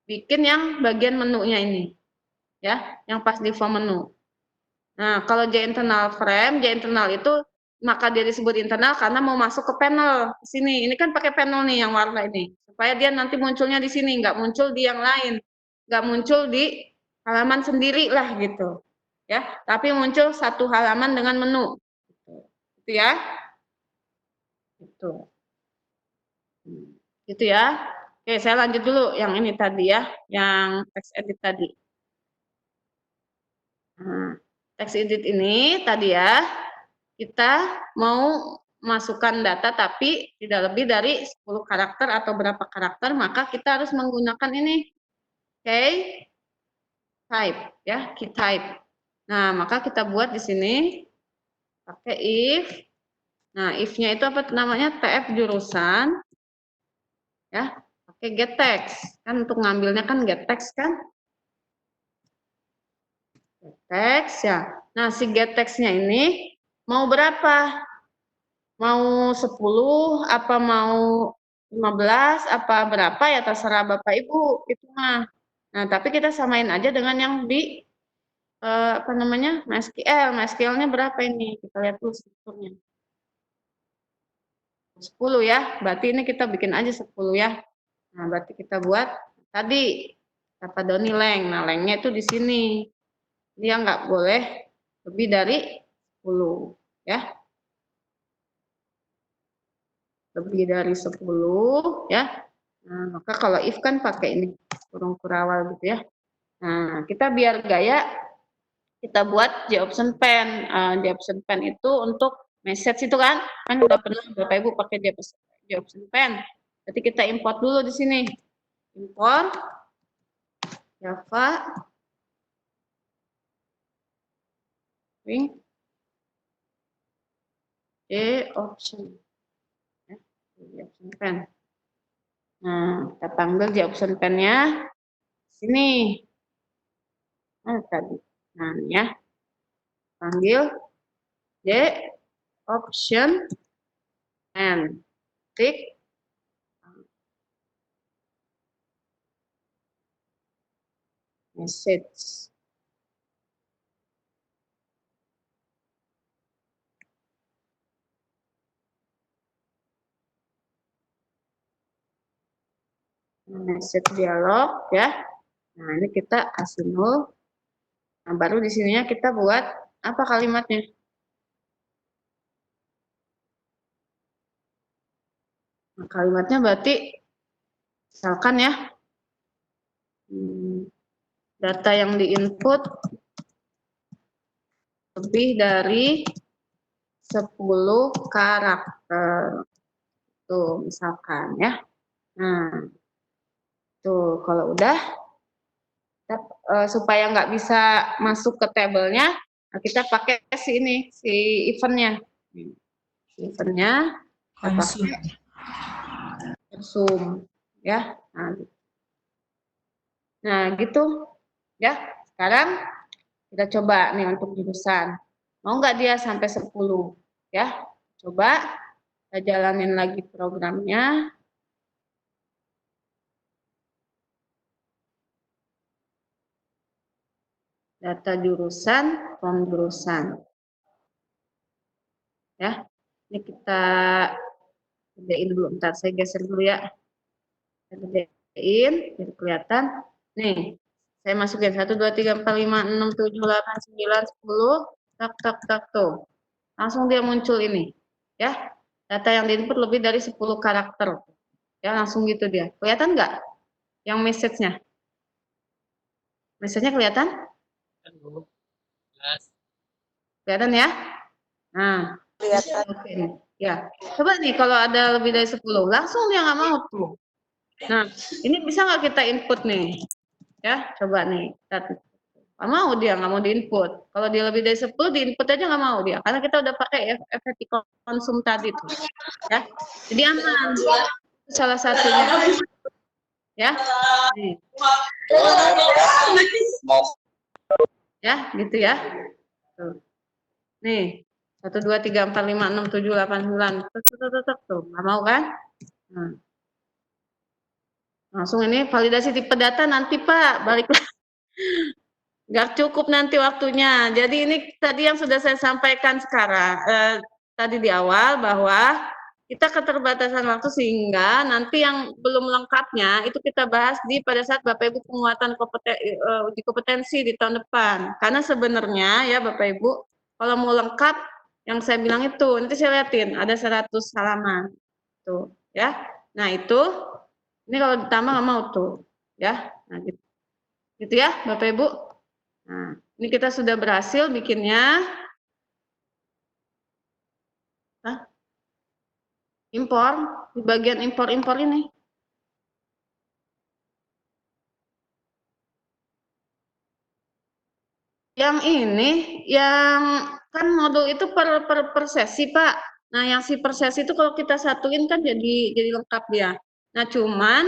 bikin yang bagian menunya ini. Ya, yang pas di form menu. Nah, kalau J internal frame, J internal itu maka dia disebut internal karena mau masuk ke panel di sini. Ini kan pakai panel nih yang warna ini. Supaya dia nanti munculnya di sini, nggak muncul di yang lain. Nggak muncul di halaman sendiri lah gitu. Ya, tapi muncul satu halaman dengan menu. Itu ya. Itu. Gitu ya. Oke, saya lanjut dulu yang ini tadi ya, yang text edit tadi. Nah, text edit ini tadi ya, kita mau masukkan data tapi tidak lebih dari 10 karakter atau berapa karakter, maka kita harus menggunakan ini key type ya, key type. Nah, maka kita buat di sini pakai if. Nah, if-nya itu apa namanya? TF jurusan ya, pakai get text. Kan untuk ngambilnya kan get text kan? Get text ya. Nah, si get text-nya ini mau berapa? Mau 10 apa mau 15 apa berapa ya terserah Bapak Ibu itu mah. Nah, tapi kita samain aja dengan yang di apa namanya? MySQL. MySQL-nya berapa ini? Kita lihat dulu strukturnya. 10 ya. Berarti ini kita bikin aja 10 ya. Nah, berarti kita buat tadi apa Doni length. Nah, length-nya itu di sini. Dia nggak boleh lebih dari 10 ya. Lebih dari 10 ya. Nah, maka kalau if kan pakai ini kurung kurawal gitu ya. Nah, kita biar gaya kita buat J option pen. J option pen itu untuk message itu kan udah pernah Bapak Ibu pakai J option pen. Jadi kita import dulu di sini. Import Java J option. Ya, J option pen. Nah, kita panggil J option pen-nya sini. Nah, tadi. Nah, ya. Panggil D, option N. Klik message. Message dialog ya. Nah, ini kita kasih nol. Nah, baru di sininya kita buat apa kalimatnya? Nah, kalimatnya berarti misalkan ya, data yang diinput lebih dari 10 karakter. Tuh, misalkan ya. Nah, tuh kalau udah supaya nggak bisa masuk ke tabelnya, nah kita pakai si eventnya. Eventnya zoom ya. Nah, gitu ya. Sekarang kita coba nih untuk jurusan. Mau nggak dia sampai 10 ya? Coba kita jalanin lagi programnya. Data jurusan, form jurusan. Ya. Ini kita kerjain dulu. Ntar saya geser dulu ya. Kita kerjain, jadi kelihatan. Nih, saya masukin 1, 2, 3, 4, 5, 6, 7, 8, 9, 10. Tak, tak, tak, tuh. Langsung dia muncul ini. Ya, data yang diinput lebih dari 10 karakter. Ya, langsung gitu dia. Kelihatan nggak yang message-nya? Message-nya kelihatan? Kelihatan ya? Nah, kelihatan. Oke. Ya, coba nih kalau ada lebih dari 10, langsung dia nggak mau tuh. Nah, ini bisa nggak kita input nih? Ya, coba nih. Nggak mau dia, nggak mau diinput. Kalau dia lebih dari 10, diinput aja nggak mau dia. Karena kita udah pakai efek konsum tadi tuh. Ya, jadi aman. Salah satunya. Ya, nih. Ya, gitu ya. Tuh. Nih, 1, 2, 3, 4, 5, 6, 7, 8, 9. Tuh, nggak mau kan? Nah. Langsung ini validasi tipe data nanti Pak, balik lagi. Nggak cukup nanti waktunya. Jadi ini tadi yang sudah saya sampaikan sekarang, tadi di awal bahwa kita keterbatasan waktu sehingga nanti yang belum lengkapnya itu kita bahas pada saat Bapak Ibu penguatan uji kompetensi di tahun depan. Karena sebenarnya ya Bapak Ibu, kalau mau lengkap yang saya bilang itu, nanti saya liatin ada 100 halaman. Tuh, ya. Nah, itu ini kalau ditambah nggak mau tuh, ya. Nah, gitu. Gitu ya, Bapak Ibu. Nah, ini kita sudah berhasil bikinnya. Hah? Impor, di bagian impor-impor ini. Yang ini, yang kan modul itu per sesi, Pak. Nah, yang si per sesi itu kalau kita satuin kan jadi lengkap dia. Nah, cuman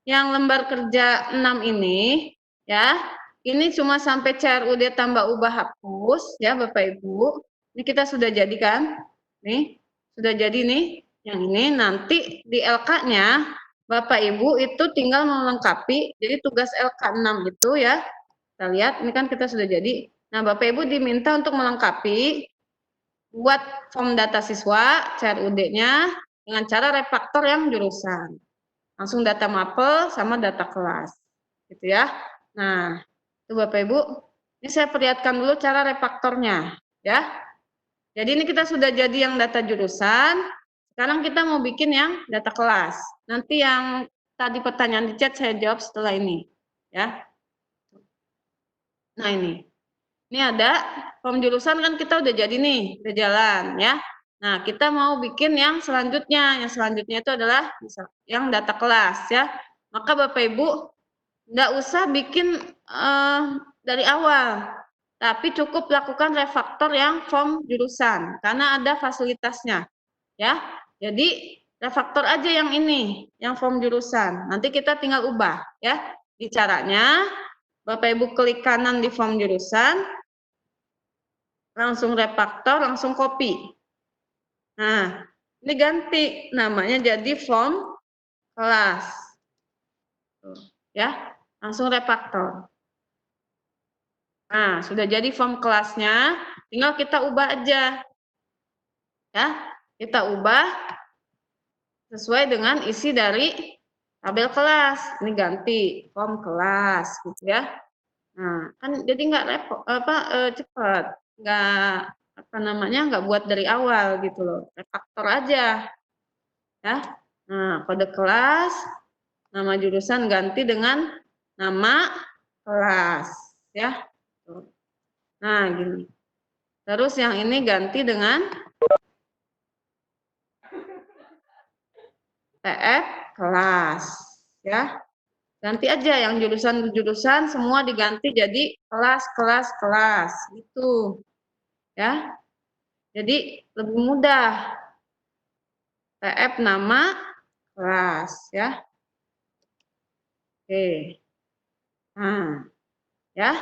yang lembar kerja 6 ini, ya, ini cuma sampai CRUD tambah ubah hapus, ya Bapak Ibu. Ini kita sudah jadikan, nih, sudah jadi nih, yang ini nanti di LK-nya, Bapak Ibu itu tinggal melengkapi, jadi tugas LK 6 itu ya, kita lihat, ini kan kita sudah jadi. Nah, Bapak Ibu diminta untuk melengkapi, buat form data siswa, CRUD-nya, dengan cara refaktor yang jurusan. Langsung data mapel sama data kelas. Gitu ya. Nah, itu Bapak Ibu, ini saya perlihatkan dulu cara refaktornya. Ya. Jadi ini kita sudah jadi yang data jurusan, sekarang kita mau bikin yang data kelas. Nanti yang tadi pertanyaan di chat saya jawab setelah ini. Ya. Nah ini ada form jurusan kan kita udah jadi nih, udah jalan ya. Nah kita mau bikin yang selanjutnya itu adalah yang data kelas ya. Maka Bapak Ibu nggak usah bikin dari awal, tapi cukup lakukan refaktor yang form jurusan karena ada fasilitasnya ya. Jadi refaktor aja yang ini, yang form jurusan. Nanti kita tinggal ubah ya. Di caranya Bapak Ibu klik kanan di form jurusan, langsung refaktor, langsung copy. Nah, ini ganti namanya jadi form kelas. Tuh, ya, langsung refaktor. Nah, sudah jadi form kelasnya, tinggal kita ubah aja. Ya, kita ubah sesuai dengan isi dari tabel kelas. Ini ganti form kelas gitu ya. Nah, kan jadi nggak repot cepat, nggak apa namanya nggak buat dari awal gitu loh, refaktor aja ya. Nah, kode kelas, nama jurusan ganti dengan nama kelas ya. Nah, gini. Terus yang ini ganti dengan TF kelas ya. Ganti aja yang jurusan-jurusan semua diganti jadi kelas gitu ya. Jadi lebih mudah. TF nama kelas ya. Oke. Nah, ya.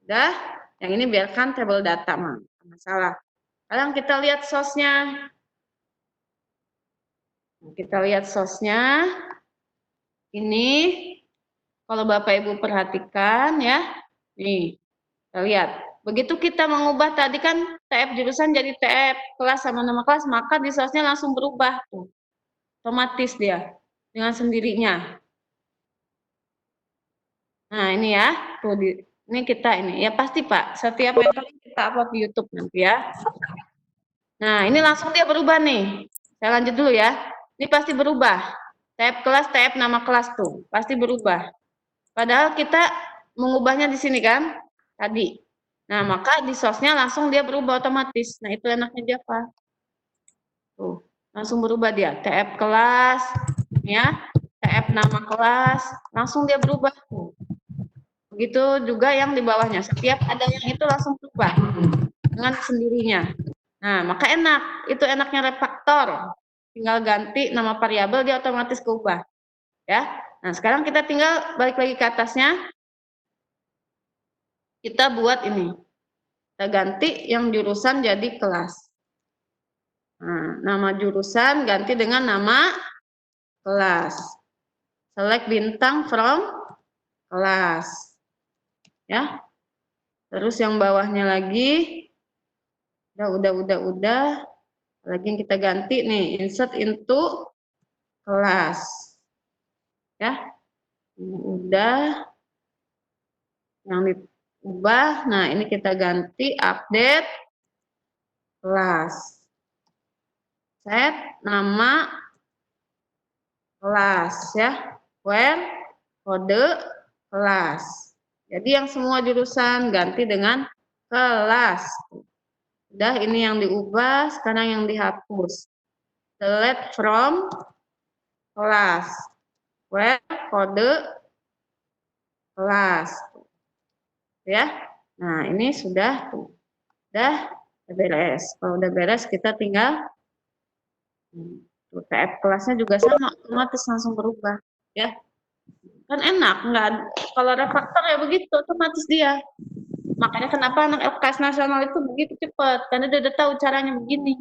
Udah. Yang ini biarkan tabel data, mah. Masalah. Sekarang kita lihat source-nya. Kita lihat source-nya. Ini kalau Bapak Ibu perhatikan ya. Nih, kita lihat. Begitu kita mengubah tadi kan TF jurusan jadi TF kelas sama nama kelas, maka di source-nya langsung berubah tuh. Otomatis dia dengan sendirinya. Nah, ini ya. Tuh ini kita ini. Ya pasti, Pak. Setiap metode kita upload di YouTube nanti ya. Nah, ini langsung dia berubah nih. Saya lanjut dulu ya. Ini pasti berubah. Tab kelas, tab nama kelas tuh. Pasti berubah. Padahal kita mengubahnya di sini kan. Tadi. Nah, maka di source-nya langsung dia berubah otomatis. Nah, itu enaknya Java. Tuh. Langsung berubah dia. Tab kelas. Ya. Tab nama kelas. Langsung dia berubah. Tuh. Begitu juga yang di bawahnya. Setiap ada yang itu langsung berubah. Dengan sendirinya. Nah, maka enak. Itu enaknya refaktor. Tinggal ganti nama variabel, dia otomatis keubah. Ya. Nah, sekarang kita tinggal balik lagi ke atasnya. Kita buat ini. Kita ganti yang jurusan jadi kelas. Nah, nama jurusan ganti dengan nama kelas. Select bintang from kelas. Ya. Terus yang bawahnya lagi. Udah. Lagi yang kita ganti nih, insert into kelas. Ya. Ini udah. Yang diubah, nah ini kita ganti update kelas. Set nama kelas ya. Where kode kelas. Jadi yang semua jurusan ganti dengan kelas. Udah ini yang diubah, sekarang yang dihapus. Select from kelas. Where kode kelas. Ya. Nah, ini sudah beres. Kalau udah beres kita tinggal TF kelasnya juga sama, otomatis langsung berubah, ya. Kan enak, nggak kalau refaktor ya begitu, otomatis dia. Makanya kenapa anak LKS nasional itu begitu cepat, karena dia udah tahu caranya begini.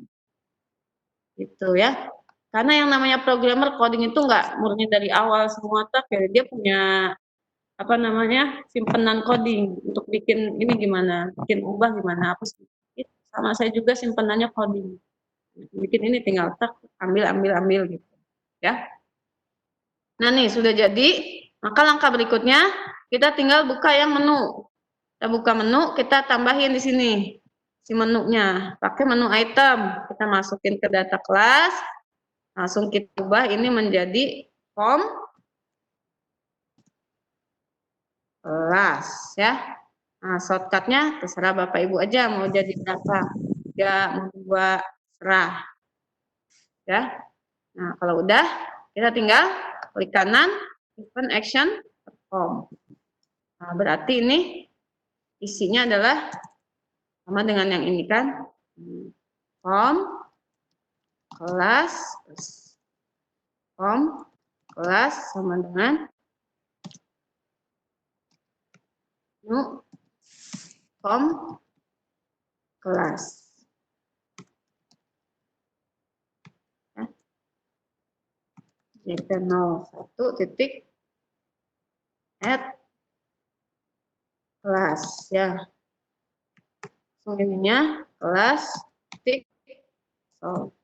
Gitu ya. Karena yang namanya programmer coding itu nggak murni dari awal semua ya, dia punya apa namanya simpenan coding untuk bikin ini gimana, bikin ubah gimana, apa sih. Sama saya juga simpenannya coding. Bikin ini tinggal tak ambil gitu ya. Nah nih sudah jadi, maka langkah berikutnya kita tinggal buka yang menu. Kita buka menu, kita tambahin di sini si menunya. Pakai menu item, kita masukin ke data kelas, langsung kita ubah ini menjadi form kelas ya. Nah, shortcutnya terserah Bapak Ibu aja mau jadi berapa, ya mau 2 serah ya. Nah, kalau udah kita tinggal klik kanan open action perform. Nah, berarti ini isinya adalah sama dengan yang ini kan. Form kelas form kelas sama dengan new form kelas. Ya. Jadi 01 titik add kelas ya. So, ininya kelas titik so.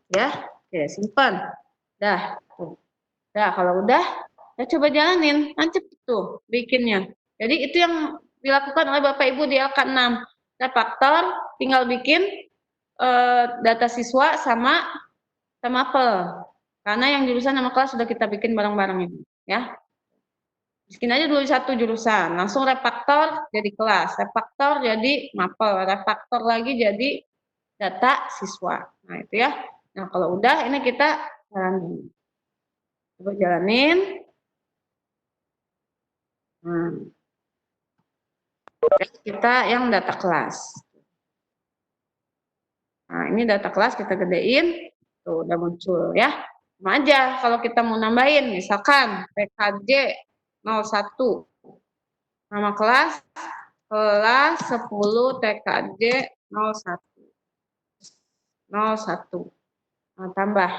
Ya, oke simpan. Dah, tuh. Dah kalau udah, ya coba jalanin, nancep tuh bikinnya. Jadi itu yang dilakukan oleh Bapak Ibu di LK6. Refaktor, tinggal bikin data siswa sama apel. Karena yang jurusan nama kelas sudah kita bikin bareng-bareng ini, ya. Bikin aja dulu satu jurusan, langsung refaktor jadi kelas, refaktor jadi mapel, refaktor lagi jadi data siswa. Nah, itu ya. Nah, kalau udah ini kita jalanin. Coba jalanin. Kita yang data kelas. Nah, ini data kelas kita gedein. Tuh, udah muncul ya. Sama aja kalau kita mau nambahin, misalkan PKJ 01. Nama kelas 10 TKJ 01. 01. Nah, tambah.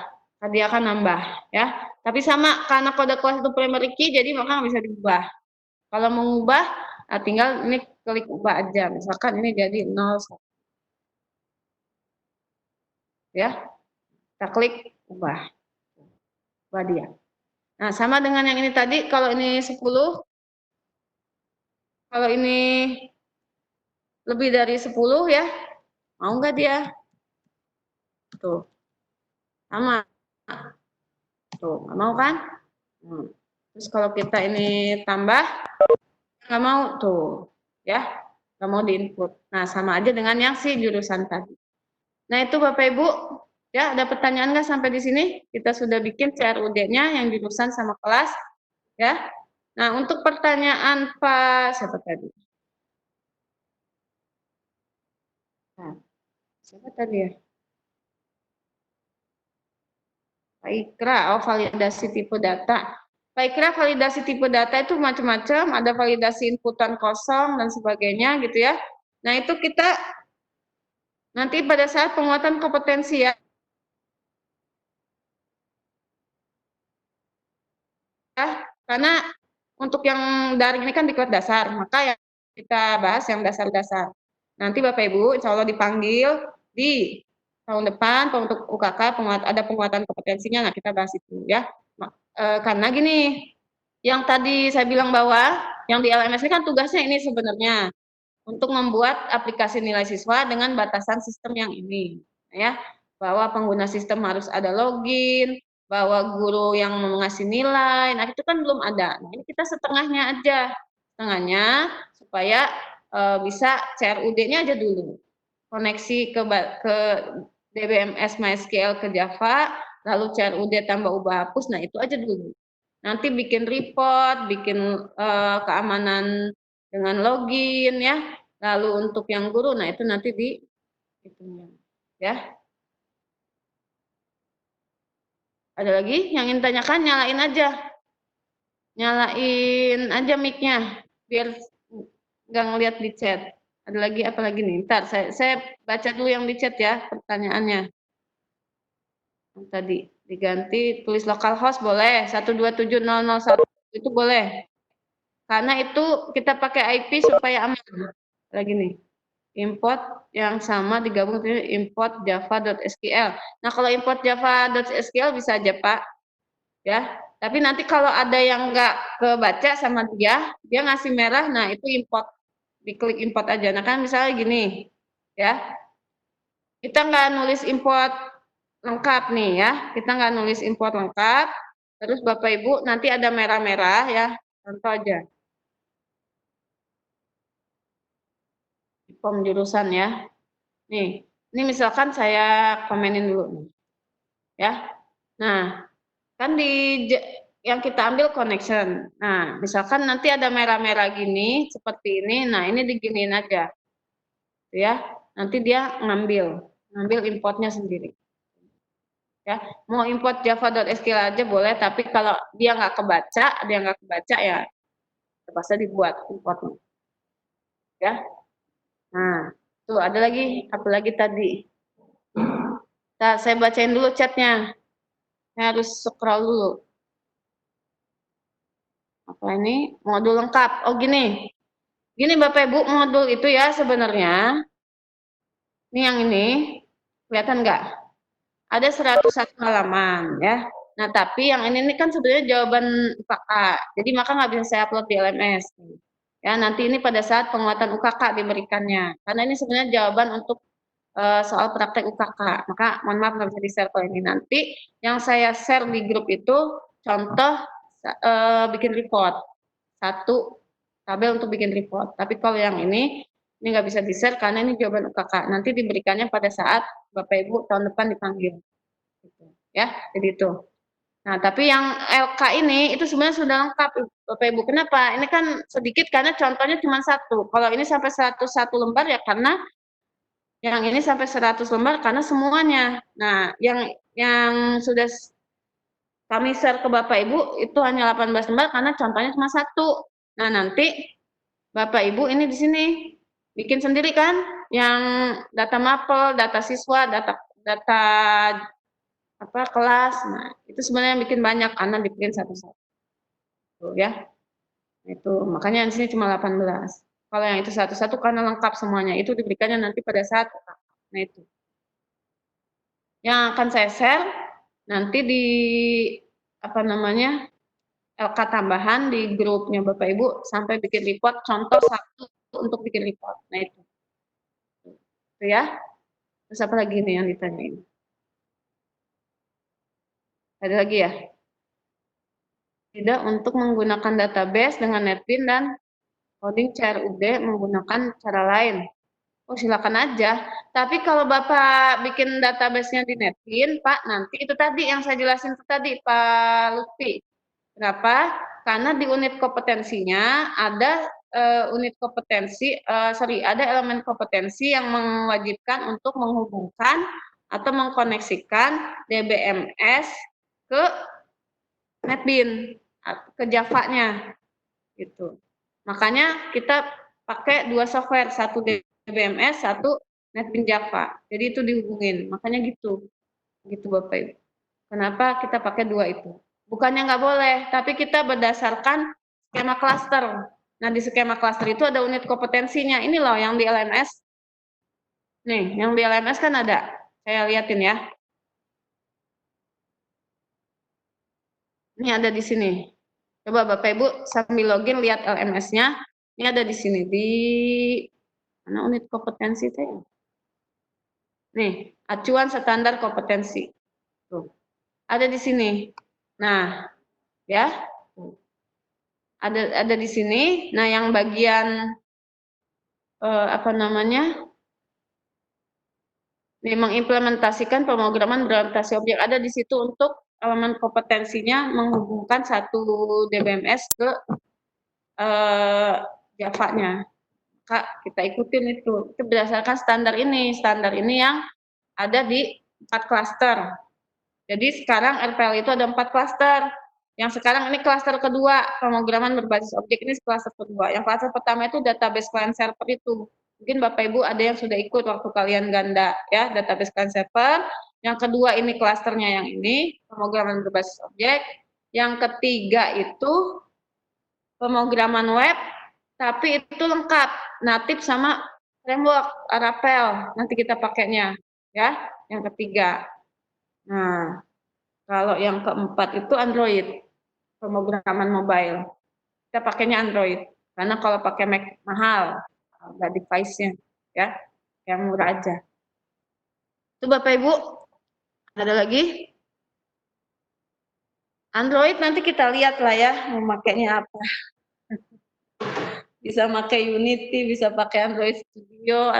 Tadi akan nambah ya. Tapi sama karena kode kelas itu primary key jadi maka nggak bisa diubah. Kalau mau ubah, nah tinggal ini klik ubah aja. Misalkan ini jadi 01. Ya. Kita klik ubah. Ubah dia. Nah, sama dengan yang ini tadi, kalau ini 10, kalau ini lebih dari 10 ya, mau nggak dia? Tuh. Sama. Tuh, nggak mau kan? Terus kalau kita ini tambah, nggak mau tuh, ya, nggak mau diinput. Nah, sama aja dengan yang si jurusan tadi. Nah, itu Bapak Ibu, ya, ada pertanyaan nggak sampai di sini? Kita sudah bikin CRUD-nya yang jurusan sama kelas, ya. Nah, untuk pertanyaan Pak siapa tadi? Nah, siapa tadi ya? Pak Ikra, oh validasi tipe data. Pak Ikra, validasi tipe data itu macam-macam, ada validasi inputan kosong dan sebagainya gitu ya. Nah, itu kita nanti pada saat penguatan kompetensi ya, karena untuk yang daring ini kan di kelas dasar, maka yang kita bahas yang dasar-dasar. Nanti Bapak Ibu insya Allah dipanggil di tahun depan untuk UKK ada penguatan kompetensinya, nah kita bahas itu ya. Karena gini, yang tadi saya bilang bahwa yang di LMS ini kan tugasnya ini sebenarnya untuk membuat aplikasi nilai siswa dengan batasan sistem yang ini, ya, bahwa pengguna sistem harus ada login, bahwa guru yang mengasih nilai, nah itu kan belum ada. Nah, ini kita setengahnya aja, setengahnya supaya bisa CRUD-nya aja dulu, koneksi ke DBMS MySQL ke Java, lalu CRUD tambah ubah hapus, nah itu aja dulu. Nanti bikin report, bikin keamanan dengan login ya. Lalu untuk yang guru, nah itu nanti di itunya ya. Ada lagi yang ingin tanyakan, nyalain aja mic-nya biar nggak ngeliat di chat. Ada lagi apa lagi nih? Ntar saya baca dulu yang di chat ya pertanyaannya. Tadi diganti tulis localhost boleh 127.0.0.1 itu boleh. Karena itu kita pakai IP supaya aman. Lagi nih. Import yang sama digabung dengan import java.sql. Nah, kalau import java.sql bisa aja, Pak. Ya. Tapi nanti kalau ada yang nggak kebaca sama dia ngasih merah, nah itu import. Diklik import aja. Nah, kan misalnya gini. Ya. Kita nggak nulis import lengkap nih ya. Kita nggak nulis import lengkap. Terus Bapak Ibu nanti ada merah-merah ya. Contoh aja. Form jurusan ya. Nih, ini misalkan saya komenin dulu nih. Ya. Nah, kan yang kita ambil connection. Nah, misalkan nanti ada merah-merah gini, seperti ini. Nah, ini diginiin aja. Ya. Nanti dia ngambil importnya sendiri. Ya, mau import java.sql aja boleh, tapi kalau dia nggak kebaca, ya terpaksa dibuat importnya. Ya. Nah, tuh ada lagi, apa lagi tadi? Nah, saya bacain dulu chatnya. Saya harus scroll dulu. Apa ini? Modul lengkap. Oh gini. Gini Bapak Ibu, modul itu ya sebenarnya. Ini yang ini. Kelihatan nggak? Ada 101 halaman ya. Nah, tapi yang ini kan sebenarnya jawaban UKK. Jadi maka nggak bisa saya upload di LMS. Ya, nanti ini pada saat penguatan UKK diberikannya. Karena ini sebenarnya jawaban untuk soal praktek UKK. Maka mohon maaf nggak bisa di-share kalau ini. Nanti yang saya share di grup itu contoh bikin report. Satu tabel untuk bikin report. Tapi kalau yang ini nggak bisa di-share karena ini jawaban UKK. Nanti diberikannya pada saat Bapak Ibu tahun depan dipanggil. Gitu. Ya, jadi itu. Nah, tapi yang LK ini itu sebenarnya sudah lengkap, Bapak Ibu. Kenapa? Ini kan sedikit karena contohnya cuma satu. Kalau ini sampai 101 lembar ya karena yang ini sampai 100 lembar karena semuanya. Nah, yang sudah kami share ke Bapak Ibu itu hanya 18 lembar karena contohnya cuma satu. Nah, nanti Bapak Ibu ini di sini bikin sendiri kan yang data mapel, data siswa, data data apa kelas. Nah, itu sebenarnya yang bikin banyak karena di print satu-satu ya. Itu makanya di sini cuma 18. Kalau yang itu satu-satu karena lengkap semuanya. Itu diberikannya nanti pada saat nah itu. Yang akan saya share nanti di apa namanya? LK tambahan di grupnya Bapak Ibu sampai bikin report contoh satu untuk bikin report. Nah itu. Itu ya. Terus apa lagi nih yang ditanyain? Ada lagi ya? Tidak untuk menggunakan database dengan NetBeans dan coding CRUD menggunakan cara lain. Oh, silakan aja. Tapi kalau Bapak bikin database-nya di NetBeans, Pak, nanti itu tadi yang saya jelasin itu tadi, Pak Lutfi. Kenapa? Karena di unit kompetensinya ada unit kompetensi, ada elemen kompetensi yang mewajibkan untuk menghubungkan atau mengkoneksikan DBMS ke NetBeans, ke Java-nya, gitu. Makanya kita pakai dua software, satu DBMS, satu NetBeans Java. Jadi itu dihubungin. Makanya gitu, gitu Bapak Ibu. Kenapa kita pakai dua itu? Bukannya nggak boleh, tapi kita berdasarkan skema cluster. Nah, di skema cluster itu ada unit kompetensinya. Ini loh yang di LMS. Nih, yang di LMS kan ada. Saya liatin ya. Ini ada di sini. Coba Bapak Ibu sambil login lihat LMS-nya. Ini ada di sini di mana unit kompetensi saya. Nih, acuan standar kompetensi. Tuh. Ada di sini. Nah, ya. Ada di sini. Nah, yang bagian apa namanya? Nih, mengimplementasikan pemrograman berorientasi objek ada di situ untuk elemen kompetensinya menghubungkan satu DBMS ke Java-nya. Kak, kita ikutin itu berdasarkan standar ini yang ada di 4 klaster. Jadi sekarang RPL itu ada 4 klaster. Yang sekarang ini klaster kedua, pemrograman berbasis objek ini klaster kedua. Yang klaster pertama itu database client server itu. Mungkin Bapak Ibu ada yang sudah ikut waktu kalian ganda ya, database client server. Yang kedua ini klasternya yang ini, pemrograman berbasis objek. Yang ketiga itu pemrograman web, tapi itu lengkap, natif sama framework Laravel. Nanti kita pakainya ya. Yang ketiga. Nah, kalau yang keempat itu Android, pemrograman mobile. Kita pakainya Android. Karena kalau pakai Mac mahal, nggak device-nya, ya, yang murah aja. Itu Bapak Ibu, ada lagi? Android nanti kita lihat lah ya, memakainya apa. Bisa pakai Unity, bisa pakai Android Studio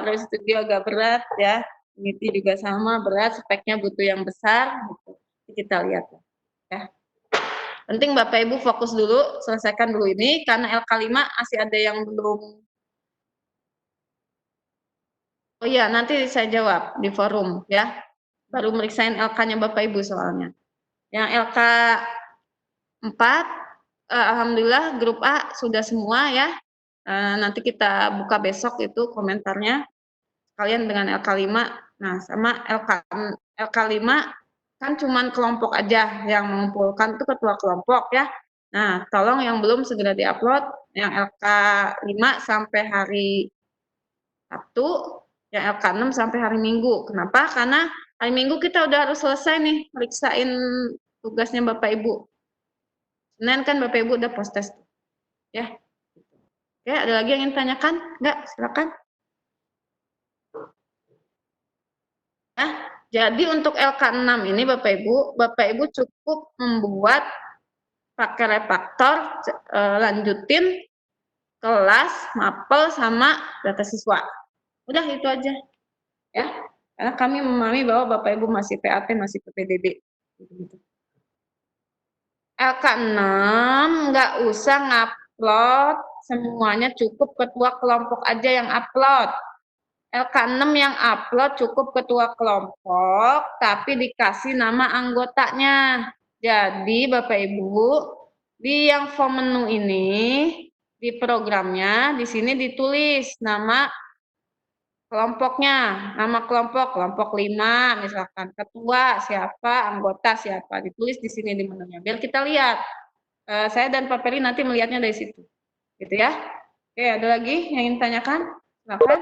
agak berat ya. Unity juga sama, berat, speknya butuh yang besar. Gitu. Kita lihat ya. Penting Bapak Ibu fokus dulu, selesaikan dulu ini, karena LK5 masih ada yang belum. Oh iya, nanti saya jawab di forum ya. Baru meriksain LK-nya Bapak Ibu soalnya. Yang LK 4, Alhamdulillah grup A sudah semua ya. Nanti kita buka besok itu komentarnya kalian dengan LK5. Nah, sama LK5 kan cuman kelompok aja yang mengumpulkan itu ketua kelompok ya. Nah, tolong yang belum segera diupload yang LK5 sampai hari Sabtu, yang LK6 sampai hari Minggu. Kenapa? Karena hari Minggu kita udah harus selesai nih meriksain tugasnya Bapak Ibu. Senin kan Bapak Ibu udah post test ya. Oke, ada lagi yang ingin tanyakan? Enggak, silakan. Ya, jadi untuk LK6 ini Bapak Ibu cukup membuat pakai refaktor, lanjutin kelas, mapel, sama data siswa. Udah itu aja. Ya, karena kami memahami bahwa Bapak Ibu masih PAT, masih PPDB. LK6 nggak usah ngupload semuanya, cukup ketua kelompok aja yang upload. LK6 yang upload cukup ketua kelompok, tapi dikasih nama anggotanya. Jadi Bapak Ibu, di yang form menu ini, di programnya, di sini ditulis nama kelompoknya, nama kelompok 5 misalkan, ketua siapa, anggota siapa, ditulis di sini di menunya, biar kita lihat. Saya dan Pak Peri nanti melihatnya dari situ, gitu ya. Oke, ada lagi yang ingin tanyakan? Silakan.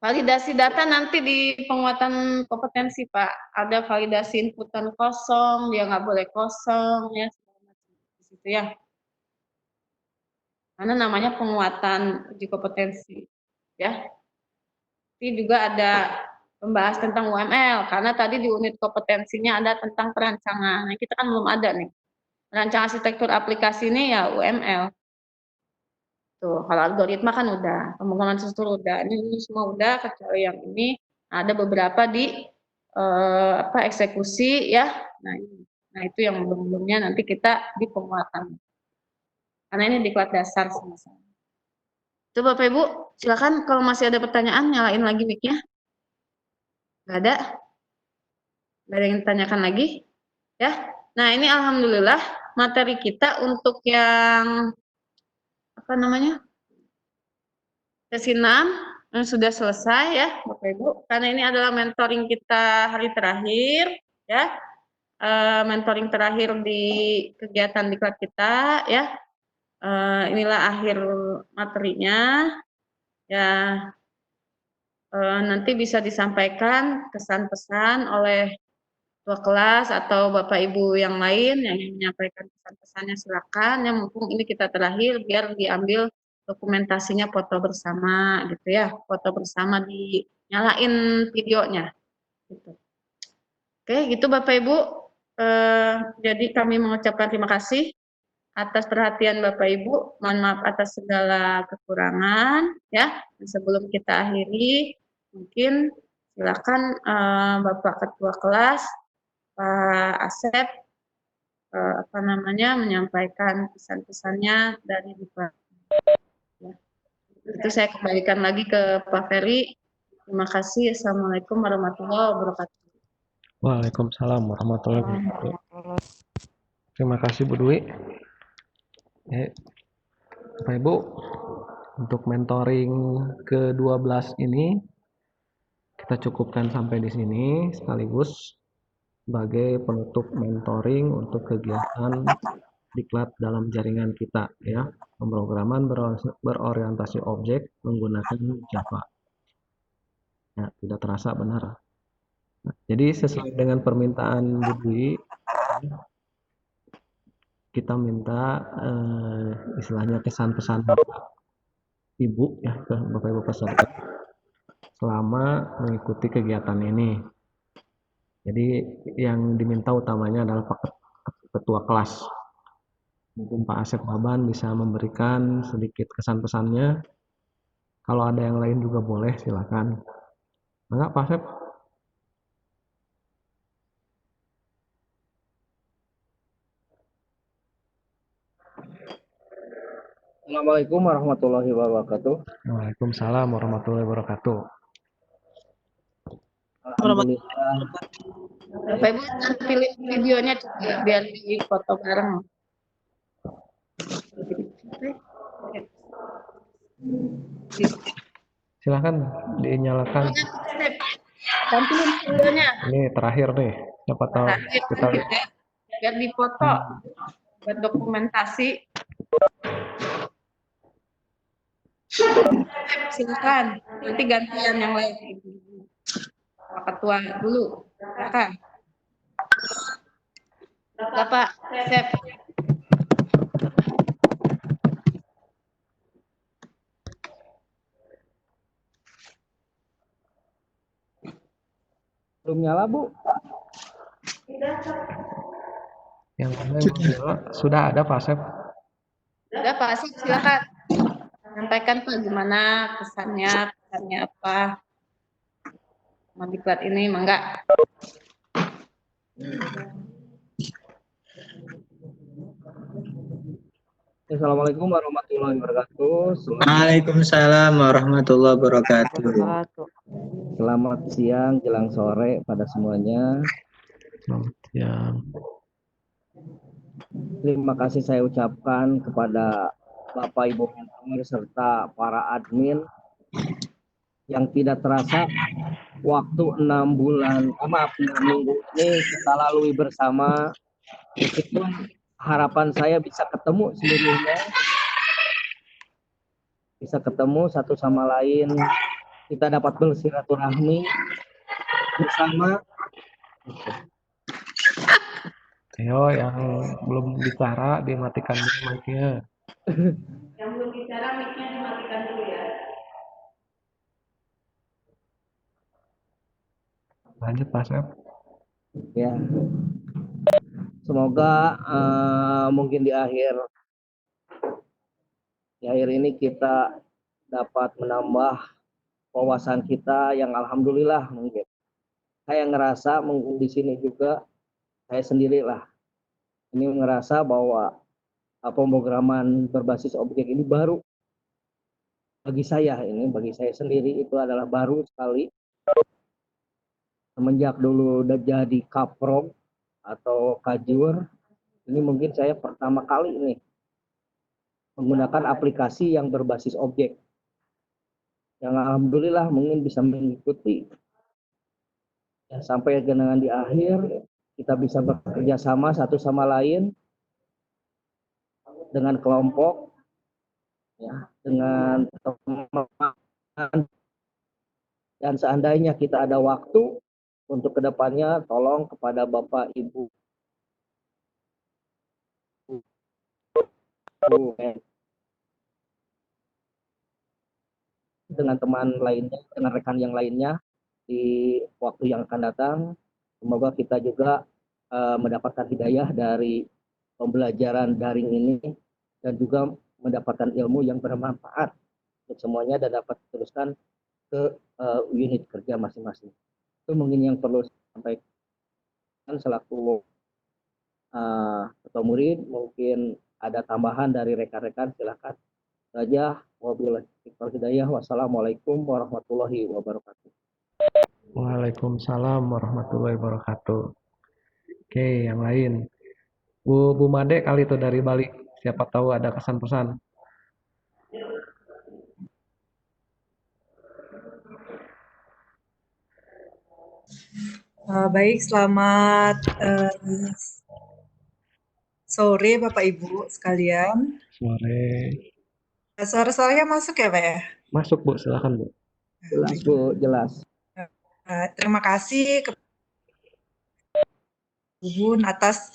Validasi data nanti di penguatan kompetensi, Pak. Ada validasi inputan kosong, dia nggak boleh kosong, ya, di situ ya. Karena namanya penguatan uji kompetensi, ya. Tapi juga ada membahas tentang UML, karena tadi di unit kompetensinya ada tentang perancangan. Nah, kita kan belum ada nih. Perancangan arsitektur aplikasi ini ya UML. Tuh, kalau algoritma kan udah, pembangunan struktur udah, ini semua udah, kecuali yang ini ada beberapa di eksekusi ya. Nah itu yang belum-belumnya nanti kita di penguatan. Karena ini di kelas dasar sama-sama. Itu Bapak Ibu, silakan kalau masih ada pertanyaan nyalain lagi mic-nya. Nggak ada? Nggak ada yang ditanyakan lagi? Ya. Nah ini alhamdulillah materi kita untuk yang apa namanya? Sesi 6 sudah selesai ya Bapak Ibu, karena ini adalah mentoring kita hari terakhir ya, mentoring terakhir di kegiatan diklat kita ya. Inilah akhir materinya ya, nanti bisa disampaikan kesan-pesan oleh ketua kelas atau Bapak Ibu yang lain yang ingin menyampaikan pesan-pesannya, silakan ya, mumpung ini kita terakhir biar diambil dokumentasinya, foto bersama gitu ya, foto bersama, dinyalain videonya gitu. Oke gitu Bapak Ibu, jadi kami mengucapkan terima kasih atas perhatian Bapak Ibu, mohon maaf atas segala kekurangan ya. Sebelum kita akhiri, mungkin silakan Bapak Ketua Kelas Pak Asep menyampaikan pesan-pesannya dari Bapak. Ya. Itu saya kembalikan lagi ke Pak Ferry. Terima kasih. Assalamualaikum warahmatullahi wabarakatuh. Waalaikumsalam warahmatullahi wabarakatuh. Terima kasih Bu Dwi. Bapak Ibu, untuk mentoring ke-12 ini kita cukupkan sampai di sini, sekaligus sebagai penutup mentoring untuk kegiatan diklat dalam jaringan kita ya, pemrograman berorientasi objek menggunakan Java. Ya, tidak terasa benar. Nah, jadi sesuai dengan permintaan Bu Dwi, kita minta istilahnya kesan-pesan Ibu ya ke Bapak Ibu peserta selama mengikuti kegiatan ini. Jadi yang diminta utamanya adalah ketua kelas. Mungkin Pak Asep Baban bisa memberikan sedikit kesan pesannya. Kalau ada yang lain juga boleh, silakan. Enggak Pak Asep? Assalamualaikum warahmatullahi wabarakatuh. Waalaikumsalam warahmatullahi wabarakatuh. Alhamdulillah Bapak Ibu pilih videonya juga biar di foto bareng. Silahkan dinyalakan. Tampilin videonya. Ini terakhir nih. Siapa tahu Terakhir kita biar di foto buat dokumentasi. Silakan. Nanti gantian yang lain. Pak Ketua dulu. Silakan. Bapak, Sep. Belum nyala, Bu? yang mana yang nyala sudah ada Pak Sep. Udah Pak Sep, silakan. Sampaikan Pak gimana kesannya apa. Mau diklat ini, enggak? Assalamualaikum warahmatullahi wabarakatuh. Waalaikumsalam warahmatullahi wabarakatuh. Selamat siang, jelang sore pada semuanya. Selamat siang. Terima kasih saya ucapkan kepada Bapak Ibu mentor serta para admin yang tidak terasa waktu 6 minggu ini kita lalui bersama. Meskipun harapan saya bisa ketemu seluruhnya, bisa ketemu satu sama lain, kita dapat bersilaturahmi bersama. Ayo yang belum bicara dimatikan dulu mic-nya. Yang belum bicara mic-nya dimatikan dulu ya. Lanjut Pak Sep. Ya, semoga mungkin di akhir ini kita dapat menambah wawasan kita yang alhamdulillah mungkin. Saya ngerasa mungkin di sini juga saya sendirilah ini ngerasa bahwa pemrograman berbasis objek ini baru bagi saya sendiri itu adalah baru sekali. Semenjak dulu udah jadi kaprog atau kajur, ini mungkin saya pertama kali ini menggunakan aplikasi yang berbasis objek. Yang alhamdulillah mungkin bisa mengikuti ya, sampai dengan di akhir kita bisa bekerja sama satu sama lain dengan kelompok ya, dengan teman, dan seandainya kita ada waktu untuk kedepannya, tolong kepada Bapak Ibu dengan teman lainnya, dengan rekan yang lainnya di waktu yang akan datang, semoga kita juga mendapatkan hidayah dari pembelajaran daring ini dan juga mendapatkan ilmu yang bermanfaat untuk semuanya dan dapat diteruskan ke unit kerja masing-masing. Itu mungkin yang perlu saya sampaikan selaku ketua murid. Mungkin ada tambahan dari rekan-rekan, silakan saja. Wabillahi hidayah. Wassalamualaikum warahmatullahi wabarakatuh. Waalaikumsalam warahmatullahi wabarakatuh. Oke, yang lain. Bu Made kali itu dari Bali. Siapa tahu ada kesan-pesan. Baik, selamat sore Bapak Ibu sekalian. Sore. Suara-suaranya masuk ya Pak ya? Masuk Bu, silakan Bu. Jelas Bu, jelas. Terima kasih Bun atas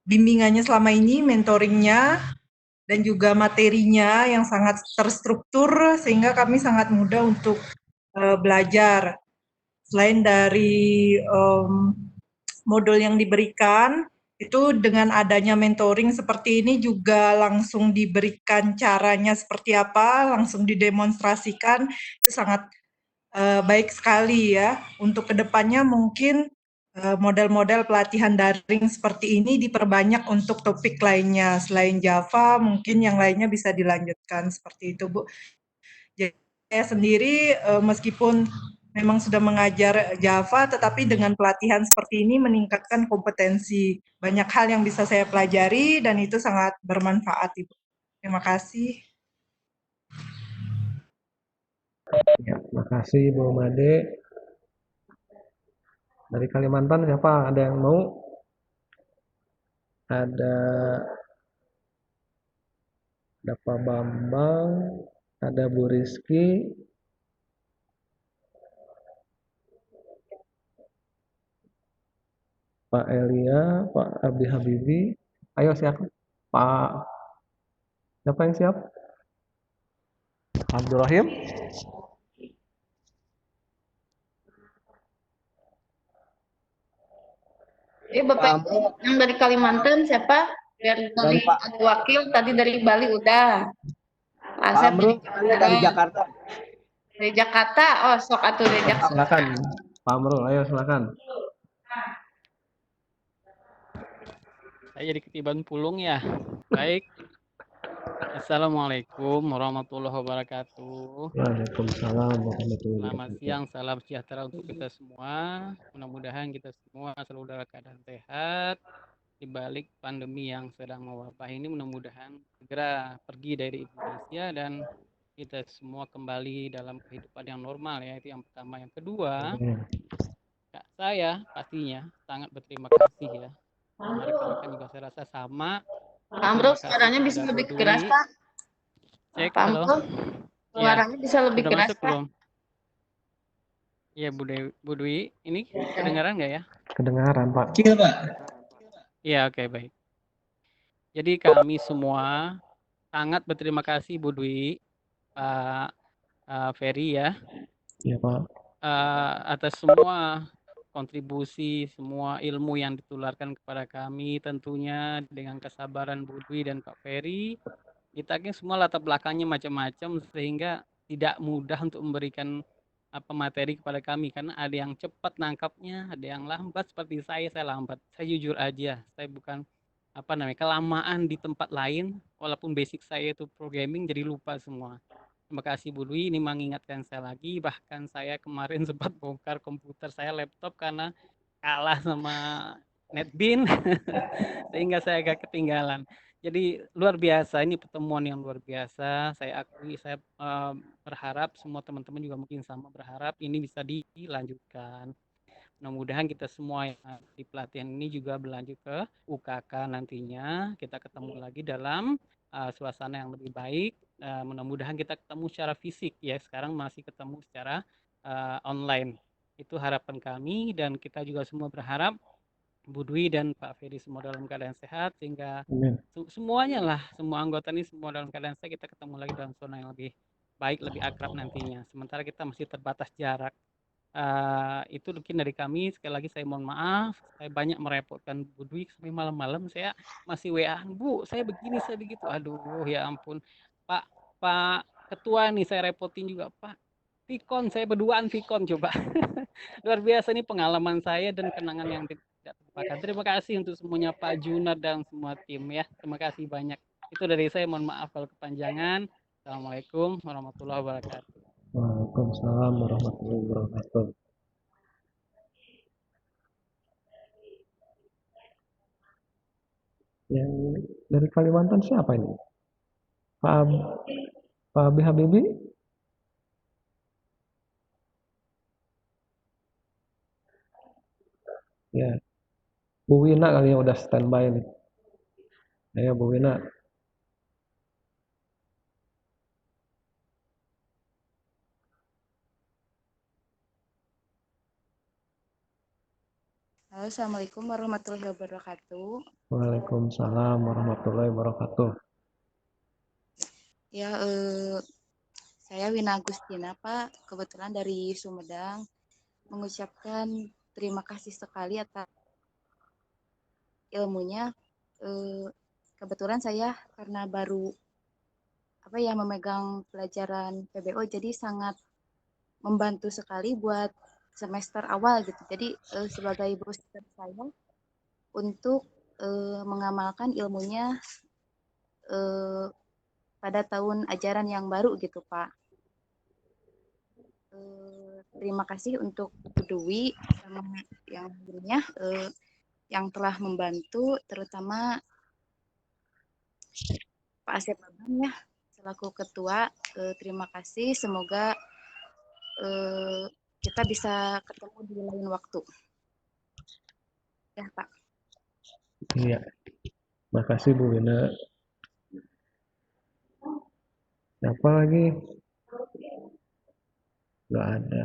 bimbingannya selama ini, mentoringnya, dan juga materinya yang sangat terstruktur sehingga kami sangat mudah untuk belajar. Selain dari modul yang diberikan, itu dengan adanya mentoring seperti ini juga langsung diberikan caranya seperti apa, langsung didemonstrasikan, itu sangat baik sekali ya. Untuk kedepannya mungkin model-model pelatihan daring seperti ini diperbanyak untuk topik lainnya. Selain Java, mungkin yang lainnya bisa dilanjutkan seperti itu Bu. Jadi saya sendiri meskipun memang sudah mengajar Java, tetapi dengan pelatihan seperti ini meningkatkan kompetensi. Banyak hal yang bisa saya pelajari dan itu sangat bermanfaat, Ibu. Terima kasih. Ya, terima kasih Bu Made. Dari Kalimantan siapa? Ada yang mau? Ada Pak Bambang, ada Bu Rizky, Pak Elia, Pak Abdi Habibi. Ayo siapa? Siapa yang siap? Abdurrahim? Bapak yang dari Kalimantan siapa? Biar Dan dari ada wakil tadi dari Bali udah. Pak Asep Amrul dari Jakarta. Dari Jakarta. Oh, sok atuh dari Jakarta. Silakan. Pak Amrul, ayo silakan. Saya jadi ketiban pulung ya. Baik. Assalamualaikum warahmatullahi wabarakatuh. Waalaikumsalam warahmatullahi Selamat wabarakatuh. siang, salam sejahtera untuk kita semua. Mudah-mudahan kita semua selalu dalam keadaan sehat. Di balik pandemi yang sedang mewabah ini, mudah-mudahan segera pergi dari Indonesia dan kita semua kembali dalam kehidupan yang normal ya. Itu yang pertama. Yang kedua, saya pastinya sangat berterima kasih ya. Sama rekan-rekan juga saya rasa sama. Pak Amrul, suaranya bisa lebih keras, Pak. Cek, Pak halo. Amrul, suaranya bisa lebih Sudah keras, masuk Pak. belum? Iya, Bu Dwi, ini kedengaran nggak ya? Kedengaran, Pak. Kecil, Pak. Iya, oke, baik. Jadi kami semua sangat berterima kasih Bu Dwi, Pak Ferry ya, Iya, Pak. atas semua kontribusi, semua ilmu yang ditularkan kepada kami, tentunya dengan kesabaran Bu Dwi dan Pak Ferry. Kita kan semua latar belakangnya macam-macam sehingga tidak mudah untuk memberikan materi kepada kami karena ada yang cepat nangkapnya, ada yang lambat seperti saya lambat. Saya jujur aja, saya bukan kelamaan di tempat lain walaupun basic saya itu programming jadi lupa semua. Terima kasih Bu Dwi, ini mengingatkan saya lagi, bahkan saya kemarin sempat bongkar komputer saya, laptop karena kalah sama NetBeans sehingga saya agak ketinggalan. Jadi luar biasa, ini pertemuan yang luar biasa. Saya akui, saya berharap semua teman-teman juga mungkin sama berharap ini bisa dilanjutkan. Mudah-mudahan kita semua yang di pelatihan ini juga berlanjut ke UKK nantinya. Kita ketemu lagi dalam suasana yang lebih baik. Mudah-mudahan kita ketemu secara fisik ya. Sekarang masih ketemu secara online. Itu harapan kami dan kita juga semua berharap Bu Dwi dan Pak Ferry semua dalam keadaan sehat sehingga semuanya lah, semua anggota ini semua dalam keadaan sehat, kita ketemu lagi dalam zona yang lebih baik, lebih akrab nantinya. Sementara kita masih terbatas jarak. Itu mungkin dari kami. Sekali lagi saya mohon maaf, saya banyak merepotkan Bu Dwi sampai malam-malam saya masih WA, Bu, saya begini, saya begitu. Aduh, ya ampun. Pak Pak Ketua nih saya repotin juga, Pak. Vicon, saya berduaan Vicon coba. Luar biasa nih pengalaman saya dan kenangan yang tidak terlupakan. Terima kasih untuk semuanya Pak Junad dan semua tim ya. Terima kasih banyak. Itu dari saya, mohon maaf kalau kepanjangan. Assalamualaikum warahmatullahi wabarakatuh. Waalaikumsalam warahmatullahi wabarakatuh. Yang dari Kalimantan siapa ini? Pak Abi Habibi? Ya. Bu Wina kali yang udah standby nih. Ayo Bu Wina. Halo, Assalamualaikum warahmatullahi wabarakatuh. Waalaikumsalam warahmatullahi wabarakatuh. Ya, saya Wina Agustina, Pak. Kebetulan dari Sumedang. Mengucapkan terima kasih sekali atas ilmunya. Kebetulan saya karena baru memegang pelajaran PBO, jadi sangat membantu sekali buat semester awal gitu. Jadi sebagai booster saya untuk mengamalkan ilmunya pada tahun ajaran yang baru gitu, Pak. terima kasih untuk Bu Dwi sama yang lainnya yang telah membantu, terutama Pak Asep Babang ya selaku ketua. Terima kasih. Semoga kita bisa ketemu di lain waktu. Ya Pak. Iya, makasih Bu Wina. Siapa lagi? Nggak ada.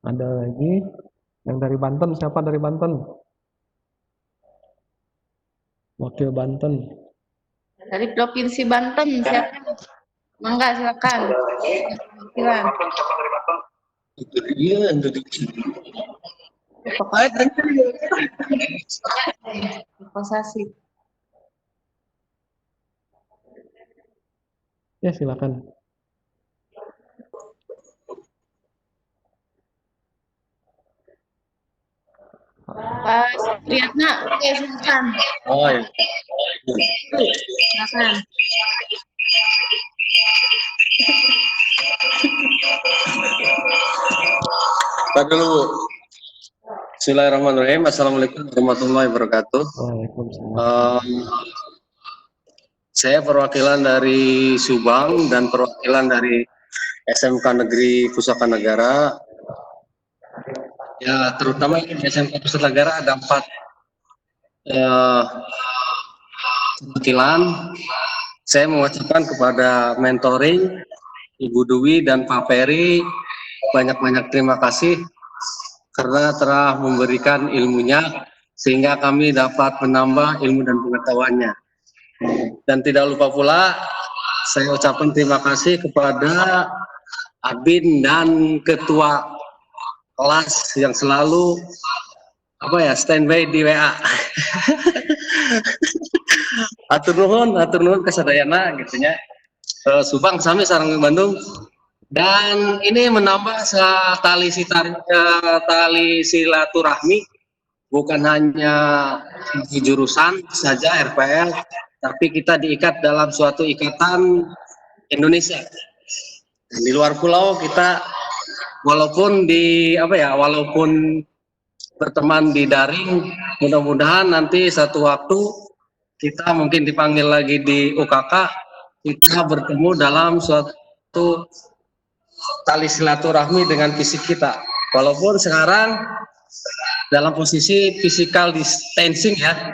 Ada lagi yang dari Banten. Siapa dari Banten? Wakil Banten. Dari Provinsi Banten, siapa? Mangga, silakan. Silakan. Iya, pokoknya Posasi. Ya, silakan. Pak Supriyatna, oke silakan. Oh ya. Silakan. Pak dulu Bu. Bismillahirrahmanirrahim. Assalamualaikum warahmatullahi wabarakatuh. Waalaikumsalam. Saya perwakilan dari Subang dan perwakilan dari SMK Negeri Pusaka Negara. Ya, terutama ini di SMK Pusaka Negara ada 4 perwakilan. Saya mengucapkan kepada mentoring Ibu Dwi dan Pak Peri banyak-banyak terima kasih karena telah memberikan ilmunya sehingga kami dapat menambah ilmu dan pengetahuannya. Dan tidak lupa pula saya ucapkan terima kasih kepada admin dan ketua kelas yang selalu standby di WA. Atur nuhun kasadayana gitunya. Subang sami sareng Bandung. Dan ini menambah tali silaturahmi bukan hanya di jurusan saja RPL, tapi kita diikat dalam suatu ikatan Indonesia. Dan di luar pulau kita walaupun berteman di daring, mudah-mudahan nanti satu waktu kita mungkin dipanggil lagi di UKK, kita bertemu dalam suatu tali silaturahmi dengan fisik kita. Walaupun sekarang dalam posisi physical distancing ya,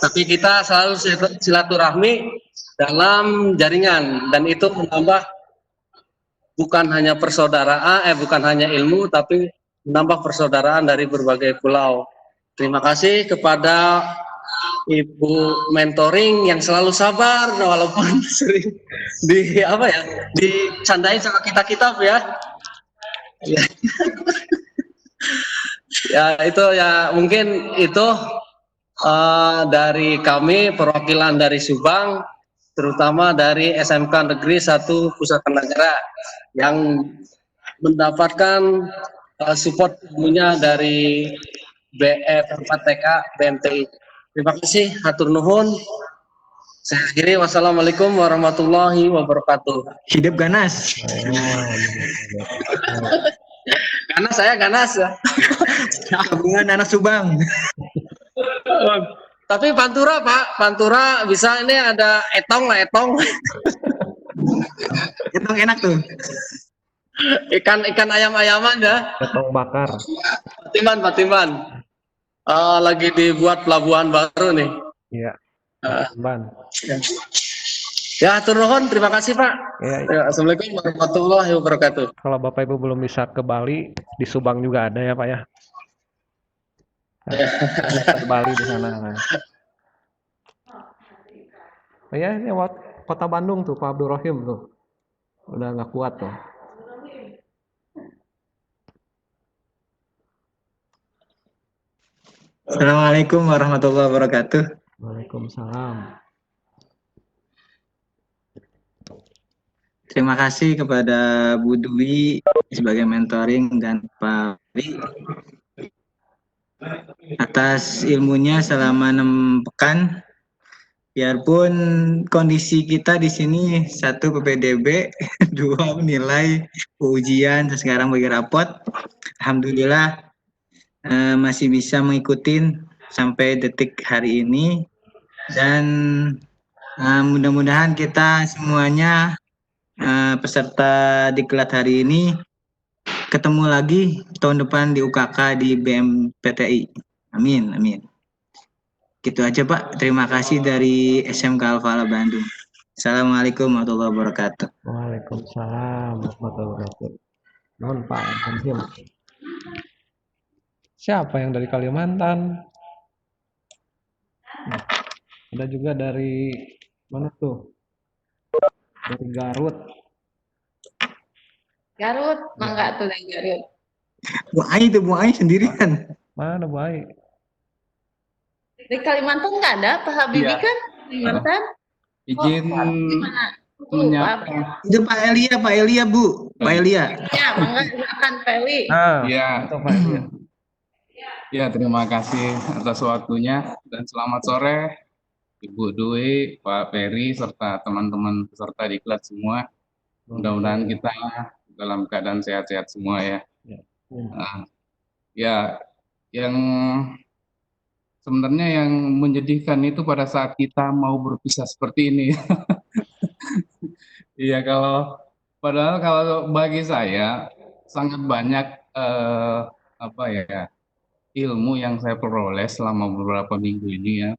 tapi kita selalu silaturahmi dalam jaringan dan itu menambah bukan hanya bukan hanya ilmu, tapi menambah persaudaraan dari berbagai pulau. Terima kasih kepada Ibu mentoring yang selalu sabar walaupun sering dicandain sama kita ya. Ya itu ya mungkin itu dari kami perwakilan dari Subang, terutama dari SMK Negeri 1 Pusaka Negara yang mendapatkan support ilmunya dari BF4TK BMTI. Terima kasih, hatur nuhun. Saya akhiri, wassalamualaikum warahmatullahi wabarakatuh. Hidup ganas. Ganas saya ganas ya. Gabungan anak Subang. Tapi Pantura Pak, Pantura bisa ini ada etong. Itu enak tuh. Ikan ayam-ayaman ya. Etong bakar. Patiman. Lagi dibuat pelabuhan baru nih. Iya. Ban. Ya, atur nuhun, terima kasih Pak. Ya. Assalamualaikum warahmatullahi wabarakatuh. Kalau Bapak Ibu belum bisa ke Bali, di Subang juga ada ya Pak ya. Ke Bali di sana. Oh ya, ini kota Bandung tuh Pak Abdul Rahim tuh. Udah nggak kuat tuh. Assalamualaikum warahmatullahi wabarakatuh. Waalaikumsalam. Terima kasih kepada Bu Dwi sebagai mentoring dan Pak Wi atas ilmunya selama 6 pekan. Biarpun kondisi kita di sini satu PPDB, dua nilai ujian, sekarang bagi rapot. Alhamdulillah masih bisa mengikuti sampai detik hari ini dan mudah-mudahan kita semuanya peserta diklat hari ini ketemu lagi tahun depan di UKK di BMPTI. Amin, amin. Gitu aja Pak. Terima kasih dari SMK Al-Falah Bandung. Assalamualaikum warahmatullahi wabarakatuh. Waalaikumsalam warahmatullahi wabarakatuh. Nuhun Pak Arhim. Siapa yang dari Kalimantan? Ada juga dari mana tuh? Dari Garut. Garut, mangga tuh dari Garut. Bu Ai sendirian. Mana baik? Di Kalimantan nggak ada, Pak Habibie Iya. kan? Kalimantan. Izin Gimana? menyapa. Itu Pak Elia Bu. Pak Elia. Ya, mangga silakan Feli. Ya, Itu Pak Elia. ya terima kasih atas waktunya dan selamat sore Ibu Dwi, Pak Ferry serta teman-teman peserta diklat semua. Mudah-mudahan kita dalam keadaan sehat-sehat semua ya. Ya, yang sebenarnya yang menyedihkan itu pada saat kita mau berpisah seperti ini. Iya, padahal kalau bagi saya sangat banyak apa ya ilmu yang saya peroleh selama beberapa minggu ini ya.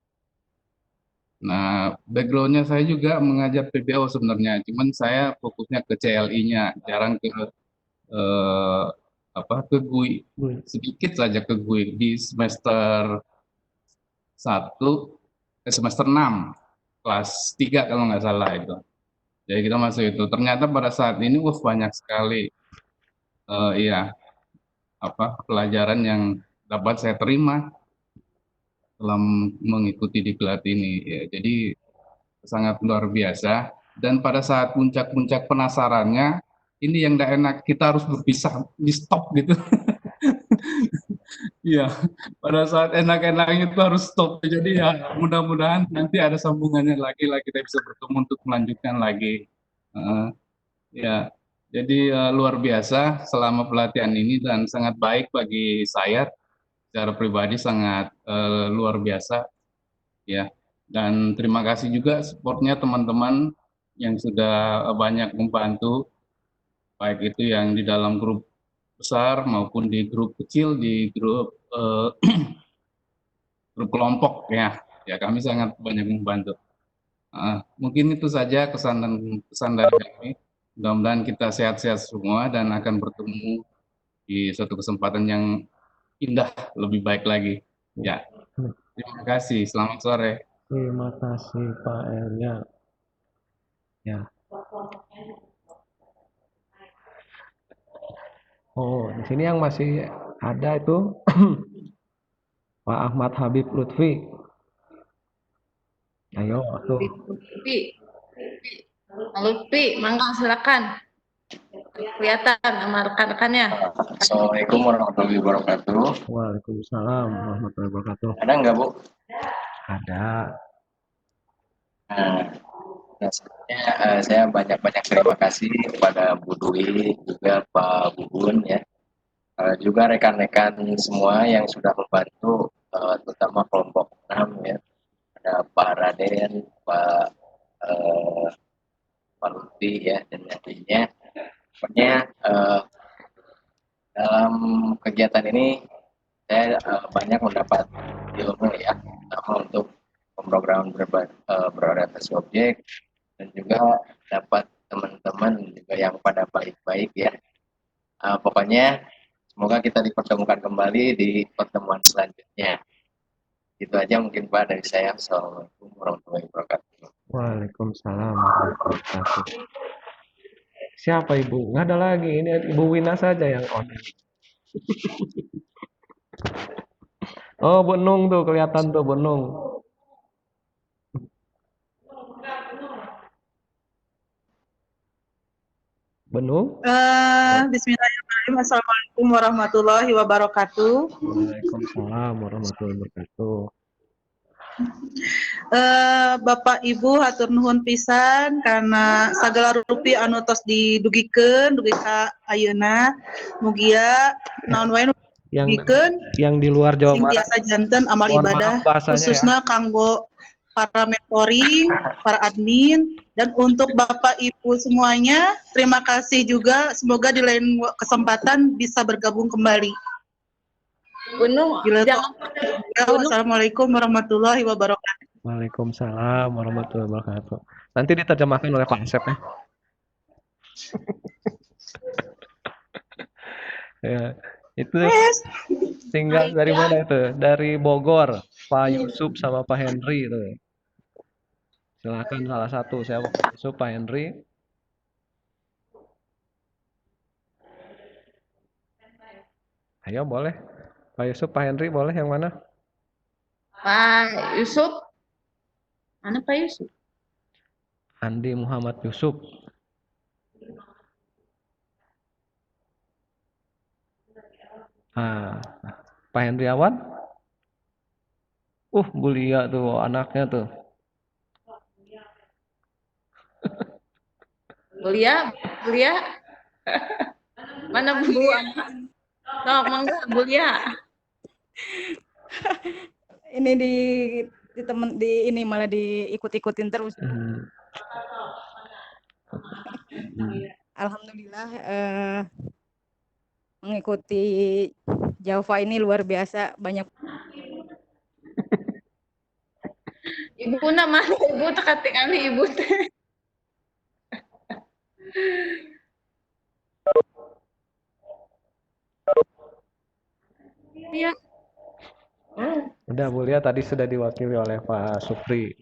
Nah, backgroundnya saya juga mengajar PBO sebenarnya, cuman saya fokusnya ke CLI-nya, jarang ke ke GUI, sedikit saja ke GUI di semester 6, kelas 3 kalau nggak salah itu. Jadi kita masuk itu. Ternyata pada saat ini banyak sekali pelajaran yang dapat saya terima dalam mengikuti diklat ini. Ya, jadi sangat luar biasa. Dan pada saat puncak-puncak penasarannya, ini yang tidak enak, kita harus berpisah, di stop gitu. Iya, pada saat enak-enaknya itu harus stop. Jadi ya mudah-mudahan nanti ada sambungannya lagi lah, kita bisa bertemu untuk melanjutkan lagi. Ya, jadi luar biasa selama pelatihan ini dan sangat baik bagi saya secara pribadi, sangat luar biasa ya. Dan terima kasih juga supportnya teman-teman yang sudah banyak membantu, baik itu yang di dalam grup besar maupun di grup kecil, di grup grup kelompok ya. Ya, kami sangat banyak membantu. Mungkin itu saja pesan dari kami. Mudah-mudahan kita sehat-sehat semua dan akan bertemu di suatu kesempatan yang indah, lebih baik lagi. Ya, terima kasih. Selamat sore. Terima kasih Pak Elia. Ya. Oh, di sini yang masih ada itu Pak Ahmad Habib Lutfi. Ayo, tuh. Lutfi, mangga silakan. Kelihatan sama rekan-rekannya. Assalamualaikum warahmatullahi wabarakatuh. Waalaikumsalam warahmatullahi wabarakatuh. Ada nggak Bu? Ada. Nah, sebetulnya saya banyak-banyak terima kasih kepada Bu Dwi, juga Pak Bubun ya, juga rekan-rekan semua yang sudah membantu, terutama kelompok 6 ya. Ada Pak Raden, Pak Lutfi ya, dan lainnya. Pokoknya dalam kegiatan ini saya banyak mendapat ilmu ya, terutama untuk pemrograman berorientasi objek, dan juga dapat teman-teman juga yang pada baik-baik ya. Pokoknya semoga kita dipertemukan kembali di pertemuan selanjutnya. Itu aja mungkin Pak dari saya. Assalamualaikum warahmatullahi wabarakatuh. Waalaikumsalam warahmatullahi wabarakatuh. Siapa Ibu? Nggak ada lagi. Ini Ibu Wina saja yang on. Oh, Bu Nung tuh kelihatan tuh Bu Nung. Bu Nung? Bismillahirrahmanirrahim. Bismillahirrahmanirrahim. Assalamualaikum warahmatullahi wabarakatuh. Waalaikumsalam warahmatullahi wabarakatuh. Bapak Ibu hatur nuhun pisan karena sagala rupi anu tos didugikeun dugi ka ayeuna mugia naon wae nu Yang didugikeun yang di luar Jawa sing Barat, tiasa janten amal mohon ibadah maaf bahasanya ya. khususnya kanggo para mentoring, para admin, dan untuk Bapak Ibu semuanya, terima kasih juga. Semoga di lain kesempatan bisa bergabung kembali. Gunung, Bila jangan Gunung. Wassalamualaikum warahmatullahi wabarakatuh. Waalaikumsalam warahmatullahi wabarakatuh. Nanti diterjemahkan oleh Pak Asep ya. Ya, itu tinggal dari mana itu? Dari Bogor, Pak Yusuf sama Pak Henry itu. Silakan salah satu, saya Pak Yusuf, Pak Henry. Ayo boleh. Pak Yusuf, Pak Henry boleh yang mana? Pak Yusuf. Mana Pak Yusuf? Andi Muhammad Yusuf. Pak Hendriawan. Bulia tuh anaknya tuh. Bulia. Mana Bu? Sok mangga Bulia. Ini ini malah diikut-ikutin terus. Alhamdulillah mengikuti Java ini luar biasa, banyak. Ibu nama ibu tekatingan ibu teh. Iya. Udah Bulia tadi sudah diwakili oleh Pak Supri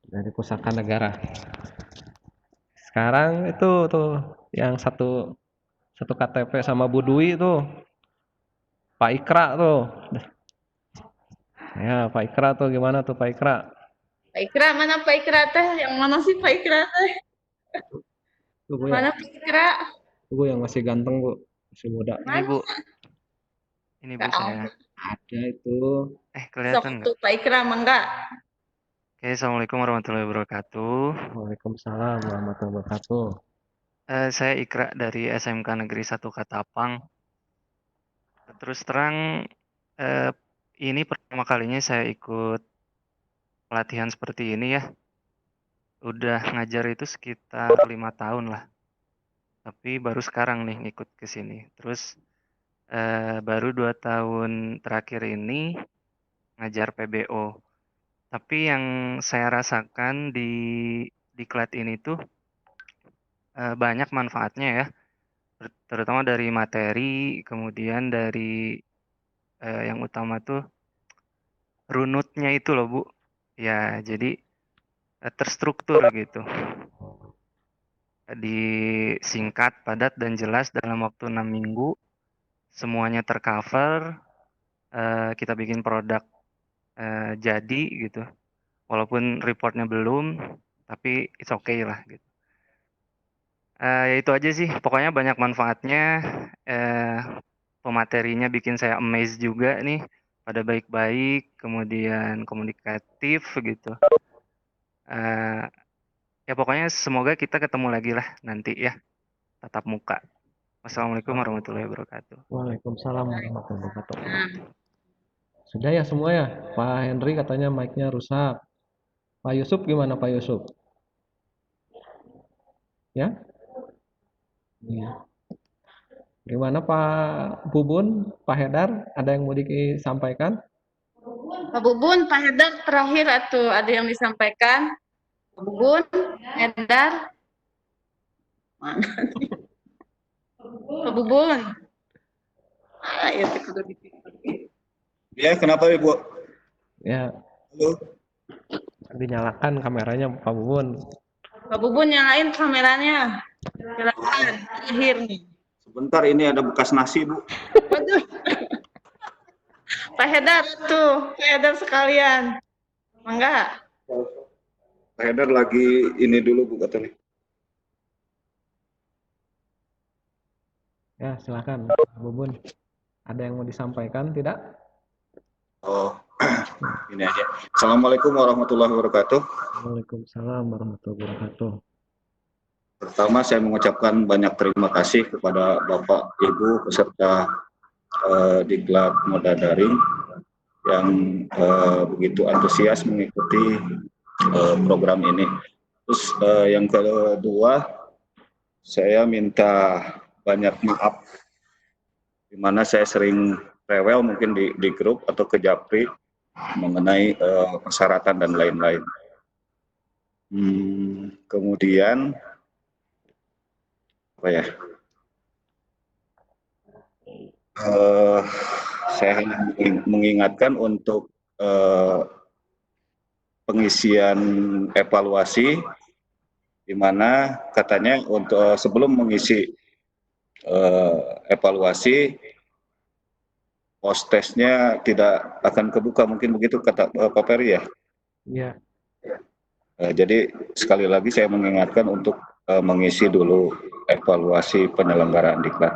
dari Pusaka Negara. Sekarang itu tuh yang satu KTP sama Bu Dwi tuh Pak Ikra tuh. Ya Pak Ikra tuh gimana tuh Pak Ikra? Pak Ikra mana Pak Ikra teh? Yang mana sih Pak Ikra teh? Mana Pak Ikra? Bu yang masih ganteng Bu, masih muda. Mana? Ini Bu saya. Ada itu. Kelihatan nggak? Pak Ikra mangga. Oke, Assalamualaikum warahmatullahi wabarakatuh. Waalaikumsalam warahmatullahi wabarakatuh. Saya Ikra dari SMK Negeri 1 Katapang. Terus terang, ini pertama kalinya saya ikut pelatihan seperti ini ya. Udah ngajar itu sekitar 5 tahun lah. Tapi baru sekarang nih ikut ke sini. Terus baru 2 tahun terakhir ini ngajar PBO. Tapi yang saya rasakan di diklat ini tuh banyak manfaatnya ya, terutama dari materi, kemudian dari yang utama tuh runutnya itu loh Bu. Ya, jadi terstruktur gitu. Disingkat, padat, dan jelas dalam waktu 6 minggu. Semuanya tercover, kita bikin produk jadi gitu. Walaupun reportnya belum, tapi it's okay lah gitu. Ya itu aja sih, pokoknya banyak manfaatnya. Pematerinya bikin saya amazed juga nih, pada baik-baik, kemudian komunikatif gitu. Ya pokoknya semoga kita ketemu lagi lah nanti ya, tatap muka. Wassalamualaikum warahmatullahi wabarakatuh. Waalaikumsalam warahmatullahi wabarakatuh. Sudah ya semua ya? Pak Henry katanya mic-nya rusak. Pak Yusuf gimana Pak Yusuf? Ya? Iya. Gimana Pak Bubun, Pak Hedar, ada yang mau disampaikan? Pak Bubun, Pak Hedar terakhir atuh ada yang disampaikan. Pak Bubun, Hedar. Mana nih? Pak Bubun. Ya kudu dipikir. Ya, kenapa Ibu? Ya. Halo. Dinyalakan kameranya Pak Bubun. Pak Bubun nyalain kameranya. Silakan, terakhir nih. Sebentar, ini ada bekas nasi, Bu. Waduh. Pak Hedar tuh, Pak Hedar sekalian. Mangga. Pak Hedar lagi ini dulu, Bu, katanya. Ya, Ya, silakan Pak Bubun. Ada yang mau disampaikan tidak? Oh, ini aja. Assalamualaikum warahmatullahi wabarakatuh. Waalaikumsalam warahmatullahi wabarakatuh. Pertama, saya mengucapkan banyak terima kasih kepada Bapak, Ibu, peserta Diklat Moda Daring yang begitu antusias mengikuti program ini. Terus yang kedua, saya minta banyak maaf di mana saya sering rewel mungkin di grup atau ke Japri mengenai persyaratan dan lain-lain. Kemudian apa ya? Saya hanya mengingatkan untuk pengisian evaluasi, di mana katanya untuk sebelum mengisi evaluasi, pos tesnya tidak akan kebuka, mungkin begitu kata Pak Peri ya? Iya. Jadi sekali lagi saya mengingatkan untuk mengisi dulu evaluasi penyelenggaraan diklat.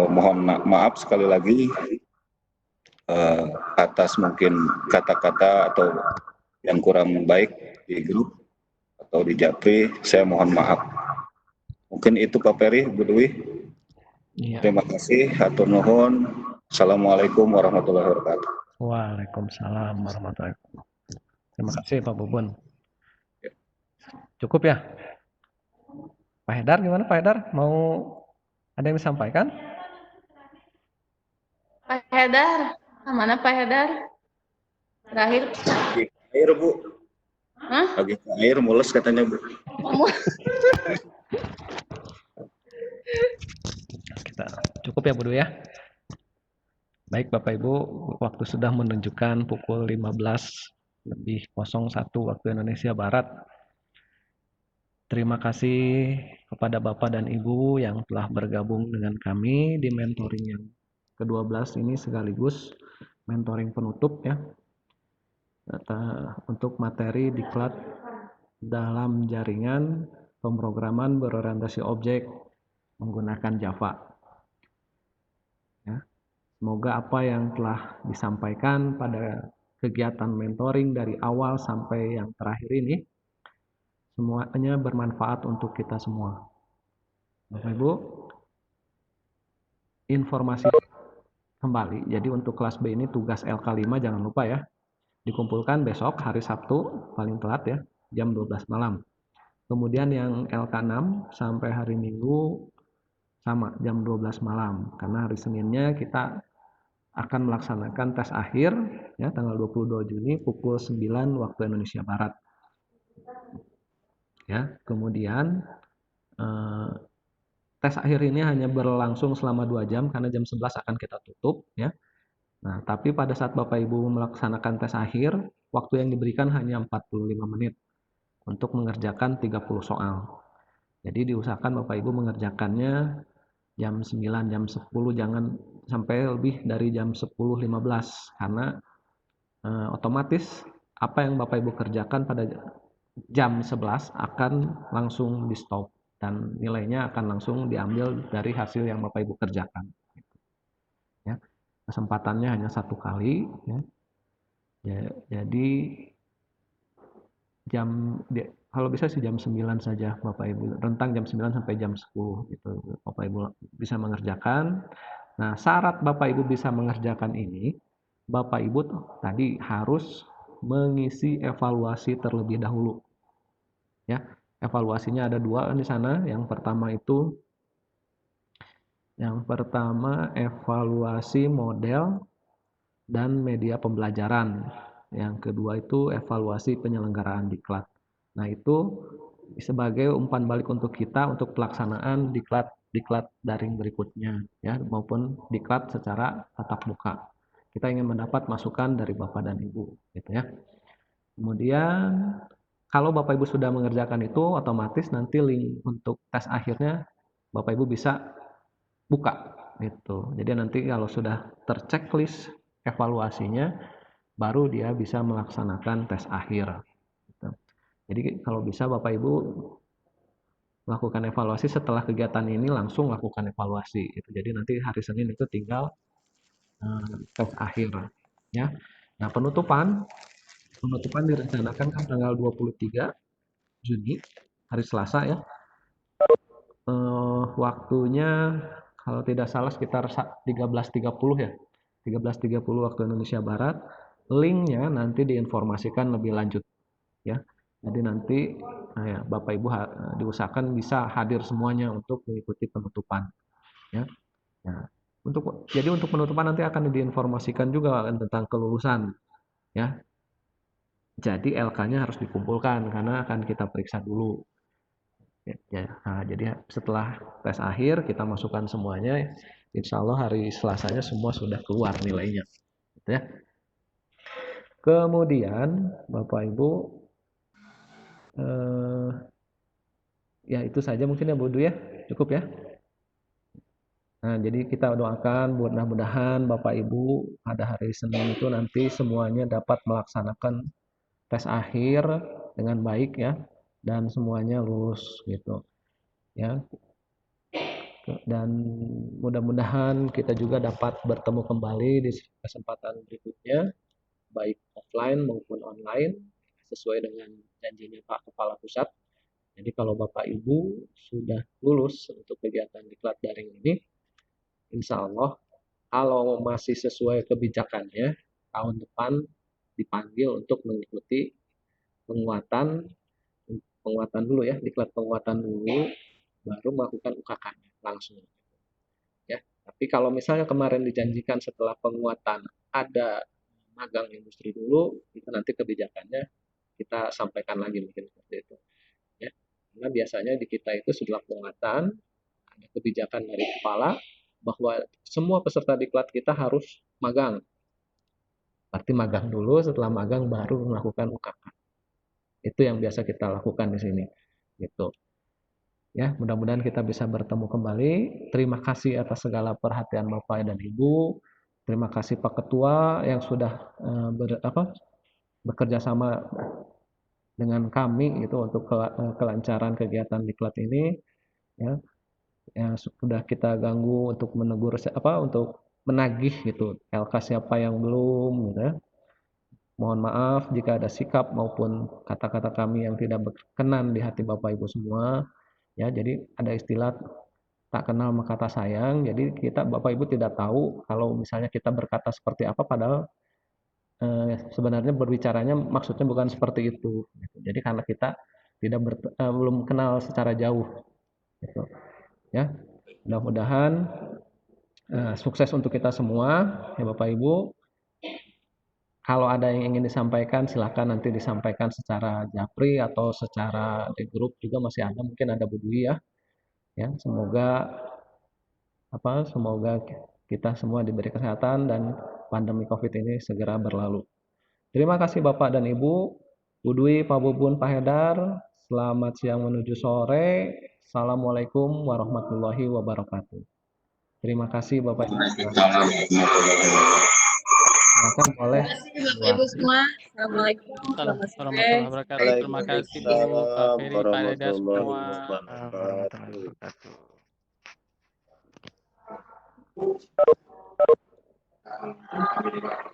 Mohon maaf sekali lagi atas mungkin kata-kata atau yang kurang baik di grup atau di Japri, saya mohon maaf. Mungkin itu Pak Peri, Bu Dwi. Iya. Terima kasih, hatur nuhun. Assalamualaikum warahmatullahi wabarakatuh. Waalaikumsalam warahmatullahi wabarakatuh. Terima kasih Pak Bubun. Cukup ya? Pak Hedar gimana Pak Hedar? Mau ada yang disampaikan? Pak Hedar, mana Pak Hedar? Terakhir. Air Bu. Hah? Lagi ke air mules katanya Bu. Kita cukup ya Bu Dwi ya. Baik Bapak Ibu, waktu sudah menunjukkan pukul 15:01 waktu Indonesia Barat. Terima kasih kepada Bapak dan Ibu yang telah bergabung dengan kami di mentoring yang ke-12 ini, sekaligus mentoring penutup ya. Untuk materi diklat dalam jaringan pemrograman berorientasi objek menggunakan Java. Ya. Semoga apa yang telah disampaikan pada kegiatan mentoring dari awal sampai yang terakhir ini semuanya bermanfaat untuk kita semua. Bapak Ibu, informasi kembali. Jadi untuk kelas B ini tugas LK5 jangan lupa ya. Dikumpulkan besok hari Sabtu paling telat ya, jam 12 malam. Kemudian yang LK6 sampai hari Minggu sama jam 12 malam. Karena hari Seninnya kita akan melaksanakan tes akhir ya tanggal 22 Juni pukul 9 waktu Indonesia Barat. Ya, kemudian tes akhir ini hanya berlangsung selama 2 jam karena jam 11 akan kita tutup ya. Nah, tapi pada saat Bapak Ibu melaksanakan tes akhir, waktu yang diberikan hanya 45 menit untuk mengerjakan 30 soal. Jadi diusahakan Bapak Ibu mengerjakannya jam 9, jam 10, jangan sampai lebih dari jam 10.15 karena otomatis apa yang Bapak Ibu kerjakan pada jam 11 akan langsung di stop dan nilainya akan langsung diambil dari hasil yang Bapak Ibu kerjakan. Ya, kesempatannya hanya 1 kali. Ya. Jadi kalau bisa sih jam 9 saja Bapak Ibu, rentang jam 9 sampai jam 10 gitu. Bapak Ibu bisa mengerjakan. Nah, syarat Bapak Ibu bisa mengerjakan ini, Bapak Ibu tadi harus mengisi evaluasi terlebih dahulu. Ya, evaluasinya ada 2 di sana. Yang pertama evaluasi model dan media pembelajaran. Yang kedua itu evaluasi penyelenggaraan diklat. Nah, itu sebagai umpan balik untuk kita untuk pelaksanaan diklat daring berikutnya ya, maupun diklat secara tatap muka. Kita ingin mendapat masukan dari Bapak dan Ibu gitu ya. Kemudian kalau Bapak Ibu sudah mengerjakan itu, otomatis nanti link untuk tes akhirnya Bapak Ibu bisa buka gitu. Jadi nanti kalau sudah terchecklist evaluasinya, baru dia bisa melaksanakan tes akhir. Gitu. Jadi kalau bisa Bapak Ibu lakukan evaluasi setelah kegiatan ini, langsung lakukan evaluasi gitu. Jadi nanti hari Senin itu tinggal tes akhir ya. Nah, penutupan direncanakan kan tanggal 23 Juni, hari Selasa ya. Waktunya kalau tidak salah sekitar 13.30 ya. 13.30 waktu Indonesia Barat. Linknya nanti diinformasikan lebih lanjut ya. Jadi nanti ya, Bapak Ibu diusahakan bisa hadir semuanya untuk mengikuti penutupan ya. Nah, jadi untuk penutupan nanti akan diinformasikan juga tentang kelulusan ya. Jadi LK-nya harus dikumpulkan karena akan kita periksa dulu. Ya, nah, jadi setelah tes akhir kita masukkan semuanya, insya Allah hari Selasanya semua sudah keluar nilainya, gitu ya. Kemudian Bapak Ibu, ya itu saja mungkin ya Bu Du ya, cukup ya. Nah, jadi kita doakan mudah-mudahan Bapak Ibu pada hari Senin itu nanti semuanya dapat melaksanakan tes akhir dengan baik ya, dan semuanya lulus gitu ya. Dan mudah-mudahan kita juga dapat bertemu kembali di kesempatan berikutnya, baik offline maupun online, sesuai dengan janjinya Pak Kepala Pusat. Jadi kalau Bapak Ibu sudah lulus untuk kegiatan diklat daring ini, insya Allah kalau masih sesuai kebijakannya, tahun depan dipanggil untuk mengikuti penguatan dulu ya, diklat penguatan dulu, baru melakukan UKK-nya langsung ya. Tapi kalau misalnya kemarin dijanjikan setelah penguatan ada magang industri dulu, itu nanti kebijakannya kita sampaikan lagi mungkin seperti itu ya. Karena biasanya di kita itu setelah penguatan ada kebijakan dari kepala bahwa semua peserta diklat kita harus magang. Berarti magang dulu, setelah magang baru melakukan UKK. Itu yang biasa kita lakukan di sini gitu. Ya, mudah-mudahan kita bisa bertemu kembali. Terima kasih atas segala perhatian Bapak dan Ibu. Terima kasih Pak Ketua yang sudah bekerja sama dengan kami gitu untuk kelancaran kegiatan diklat ini. Ya, yang sudah kita ganggu untuk menegur untuk menagih gitu LK siapa yang belum gitu ya. Mohon maaf jika ada sikap maupun kata-kata kami yang tidak berkenan di hati Bapak Ibu semua. Ya, jadi ada istilah tak kenal maka tak sayang. Jadi kita Bapak Ibu tidak tahu kalau misalnya kita berkata seperti apa, padahal sebenarnya berbicaranya maksudnya bukan seperti itu. Gitu. Jadi karena kita belum kenal secara jauh. Gitu. Ya, mudah-mudahan sukses untuk kita semua, ya Bapak Ibu. Kalau ada yang ingin disampaikan, silakan nanti disampaikan secara japri atau secara di grup juga masih ada, mungkin ada Bu Dwi ya. Ya, semoga kita semua diberi kesehatan dan pandemi Covid ini segera berlalu. Terima kasih Bapak dan Ibu, Bu Dwi, Pak Bubun, Pak Hedar. Selamat siang menuju sore. Assalamualaikum warahmatullahi wabarakatuh. Terima kasih Bapak Ibu. Silakan boleh. Terima kasih Bapak Ibu semua. Assalamualaikum warahmatullahi wabarakatuh. Terima kasih Bu, Pak Ferry, Pak Deda semua. Warahmatullahi wabarakatuh.